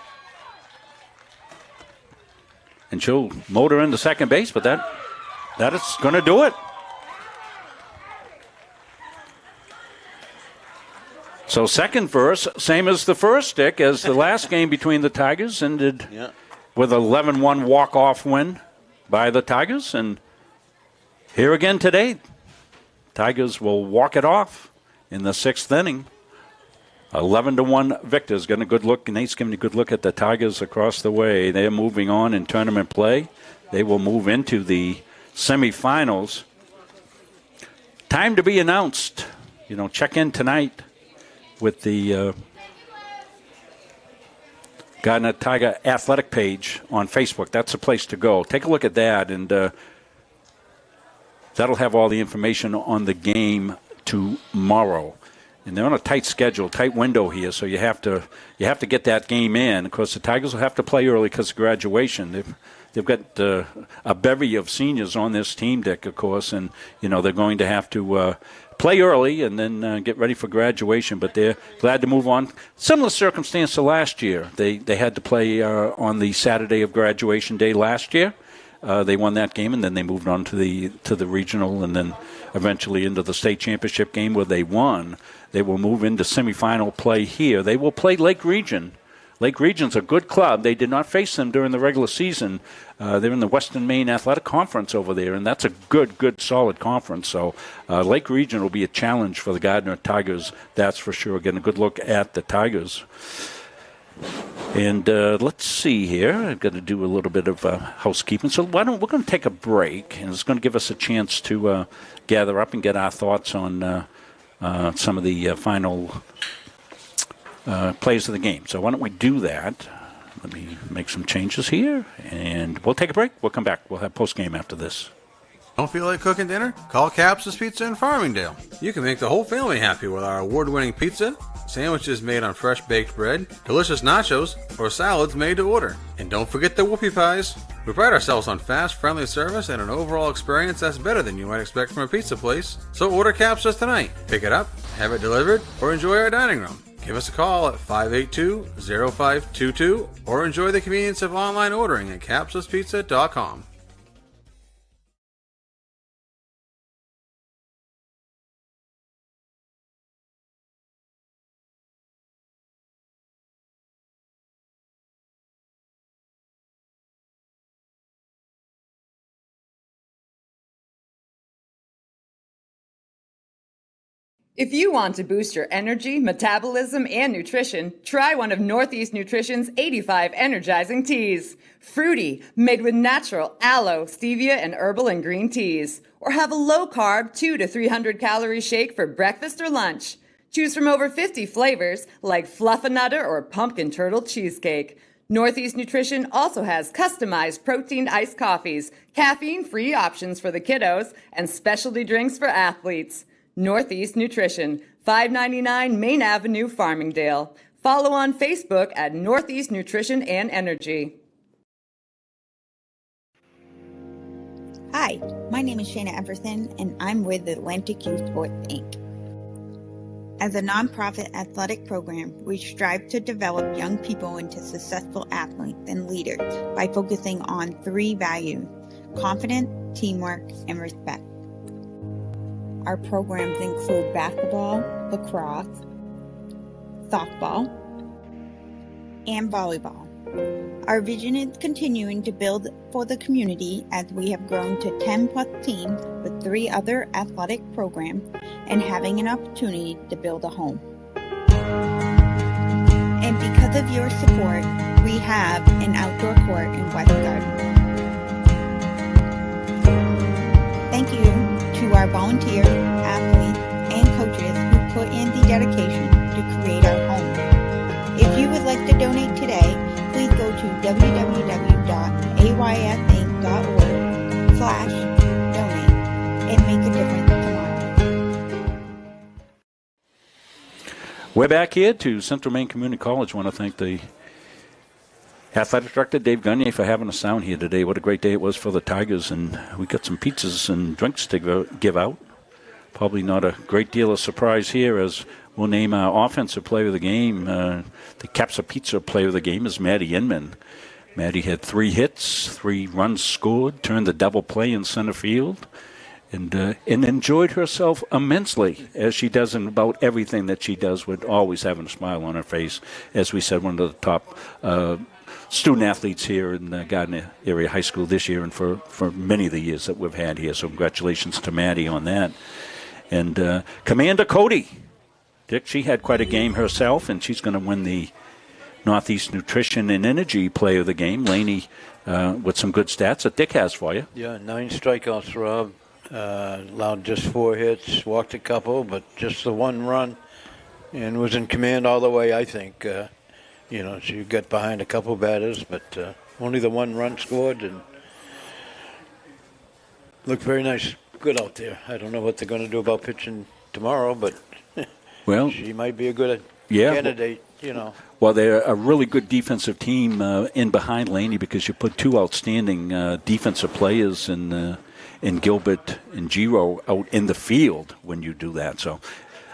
And she'll motor into second base, but that is going to do it. So second verse, same as the first, Dick, as the last game between the Tigers ended with an 11-1 walk-off win by the Tigers. And here again today, Tigers will walk it off in the sixth inning. 11-1 victors. Getting a good look. Nate's giving a good look at the Tigers across the way. They're moving on in tournament play. They will move into the semifinals. Time to be announced. Check in tonight with the Gardiner Tiger Athletic page on Facebook. That's the place to go. Take a look at that, and that'll have all the information on the game tomorrow. And they're on a tight schedule, tight window here, so you have to get that game in. Of course, the Tigers will have to play early because of graduation. They've got a bevy of seniors on this team, Dick, of course, and they're going to have to play early and then get ready for graduation. But they're glad to move on. Similar circumstance to last year. They had to play on the Saturday of graduation day last year. They won that game, and then they moved on to the regional, and then eventually into the state championship game where they won. They will move into semifinal play here. They will play Lake Region. Lake Region's a good club. They did not face them during the regular season. They're in the Western Maine Athletic Conference over there, and that's a good, solid conference. So Lake Region will be a challenge for the Gardiner Tigers, that's for sure. Getting a good look at the Tigers. And let's see here. I've got to do a little bit of housekeeping. So we're going to take a break, and it's going to give us a chance to gather up and get our thoughts on some of the final plays of the game. So why don't we do that? Let me make some changes here, and we'll take a break. We'll come back. We'll have post-game after this. Don't feel like cooking dinner? Call Capsa's Pizza in Farmingdale. You can make the whole family happy with our award-winning pizza, sandwiches made on fresh baked bread, delicious nachos, or salads made to order. And don't forget the whoopie pies. We pride ourselves on fast, friendly service and an overall experience that's better than you might expect from a pizza place. So order Capsa's tonight. Pick it up, have it delivered, or enjoy our dining room. Give us a call at 582-0522 or enjoy the convenience of online ordering at capsaspizza.com. If you want to boost your energy, metabolism, and nutrition, try one of Northeast Nutrition's 85 energizing teas. Fruity, made with natural aloe, stevia, and herbal and green teas. Or have a low-carb 200 to 300 calorie shake for breakfast or lunch. Choose from over 50 flavors like Fluffernutter or Pumpkin Turtle Cheesecake. Northeast Nutrition also has customized protein iced coffees, caffeine-free options for the kiddos, and specialty drinks for athletes. Northeast Nutrition, 599 Main Avenue, Farmingdale. Follow on Facebook at Northeast Nutrition and Energy. Hi, my name is Shayna Everson, and I'm with the Atlantic Youth Sports, Inc. As a nonprofit athletic program, we strive to develop young people into successful athletes and leaders by focusing on 3 values: confidence, teamwork, and respect. Our programs include basketball, lacrosse, softball, and volleyball. Our vision is continuing to build for the community as we have grown to 10 plus teams with 3 other athletic programs and having an opportunity to build a home. And because of your support, we have an outdoor court in West Gardiner. Thank you to our volunteers, athletes, and coaches who put in the dedication to create our home. If you would like to donate today, please go to www.aysinc.org/donate and make a difference tomorrow. We're back here to Central Maine Community College. I want to thank the Athletic Director, Dave Gagne, for having us down here today. What a great day it was for the Tigers, and we got some pizzas and drinks to give out. Probably not a great deal of surprise here, as we'll name our offensive player of the game. The Capsa Pizza player of the game is Maddie Inman. Maddie had 3 hits, 3 runs scored, turned the double play in center field, and enjoyed herself immensely, as she does in about everything that she does, with always having a smile on her face. As we said, one of the top student athletes here in the Gardiner Area High School this year and for many of the years that we've had here. So congratulations to Maddie on that. And Commander Cody. Dick, she had quite a game herself, and she's going to win the Northeast Nutrition and Energy Player of the Game. Laney with some good stats that Dick has for you. Yeah, 9 strikeouts, Rob. Allowed just 4 hits, walked a couple, but just the 1 run, and was in command all the way, I think. She got behind a couple batters, but only the 1 run scored, and looked very nice, good out there. I don't know what they're going to do about pitching tomorrow, but well, she might be a good candidate, Well, they're a really good defensive team in behind Laney, because you put 2 outstanding defensive players in Gilbert and Giro out in the field when you do that. So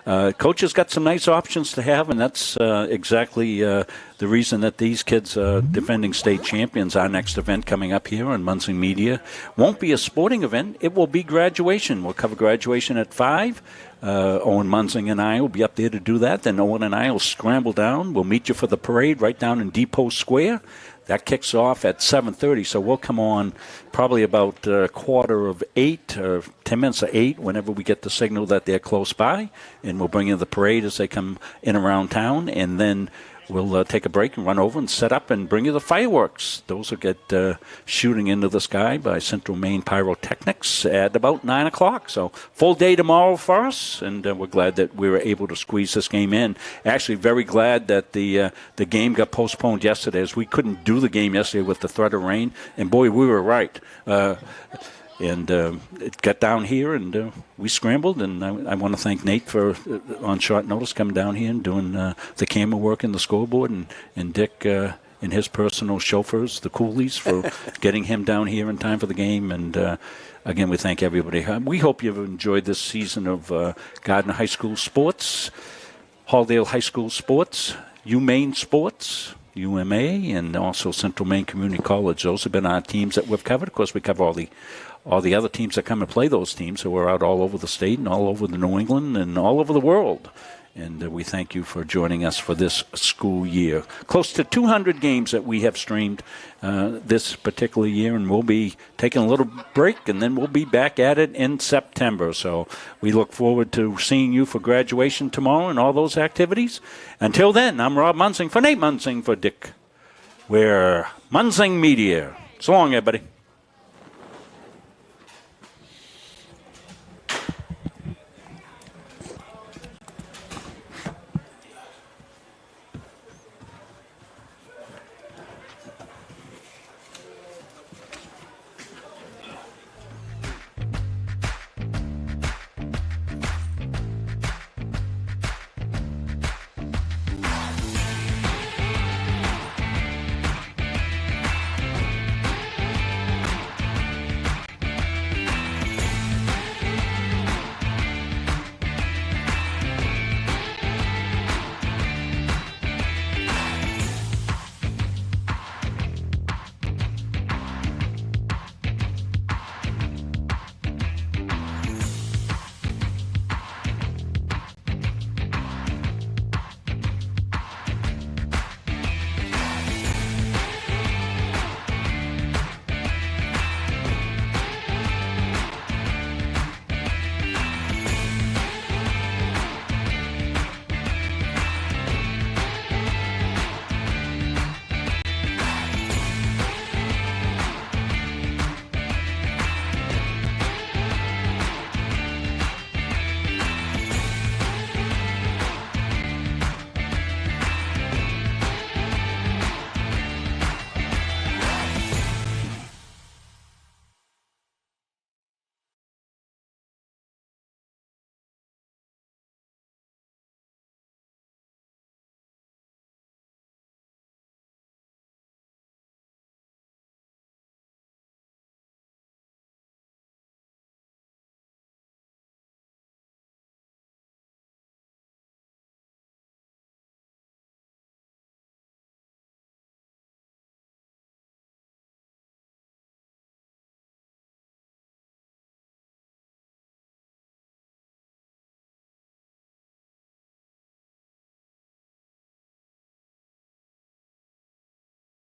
Coach has got some nice options to have, and that's exactly the reason that these kids are defending state champions. Our next event coming up here on Munson Media won't be a sporting event. It will be graduation. We'll cover graduation at 5. Owen Munson and I will be up there to do that. Then Owen and I will scramble down. We'll meet you for the parade right down in Depot Square. That kicks off at 7:30, so we'll come on probably about 7:45 or 10 minutes of 8 whenever we get the signal that they're close by, and we'll bring in the parade as they come in around town, and then we'll take a break and run over and set up and bring you the fireworks. Those will get shooting into the sky by Central Maine Pyrotechnics at about 9 o'clock. So full day tomorrow for us, and we're glad that we were able to squeeze this game in. Actually, very glad that the game got postponed yesterday, as we couldn't do the game yesterday with the threat of rain. And, boy, we were right. And it got down here, and we scrambled. And I want to thank Nate for, on short notice, coming down here and doing the camera work and the scoreboard, and Dick and his personal chauffeurs, the coolies, for getting him down here in time for the game. And, again, we thank everybody. We hope you've enjoyed this season of Gardiner High School sports, Halldale High School sports, UMaine sports, UMA, and also Central Maine Community College. Those have been our teams that we've covered. Of course, we cover all the other teams that come and play those teams, so we're out all over the state and all over the New England and all over the world. And we thank you for joining us for this school year. Close to 200 games that we have streamed this particular year, and we'll be taking a little break, and then we'll be back at it in September. So we look forward to seeing you for graduation tomorrow and all those activities. Until then, I'm Rob Munsing for Nate Munsing for Dick. We're Munsing Media. So long, everybody.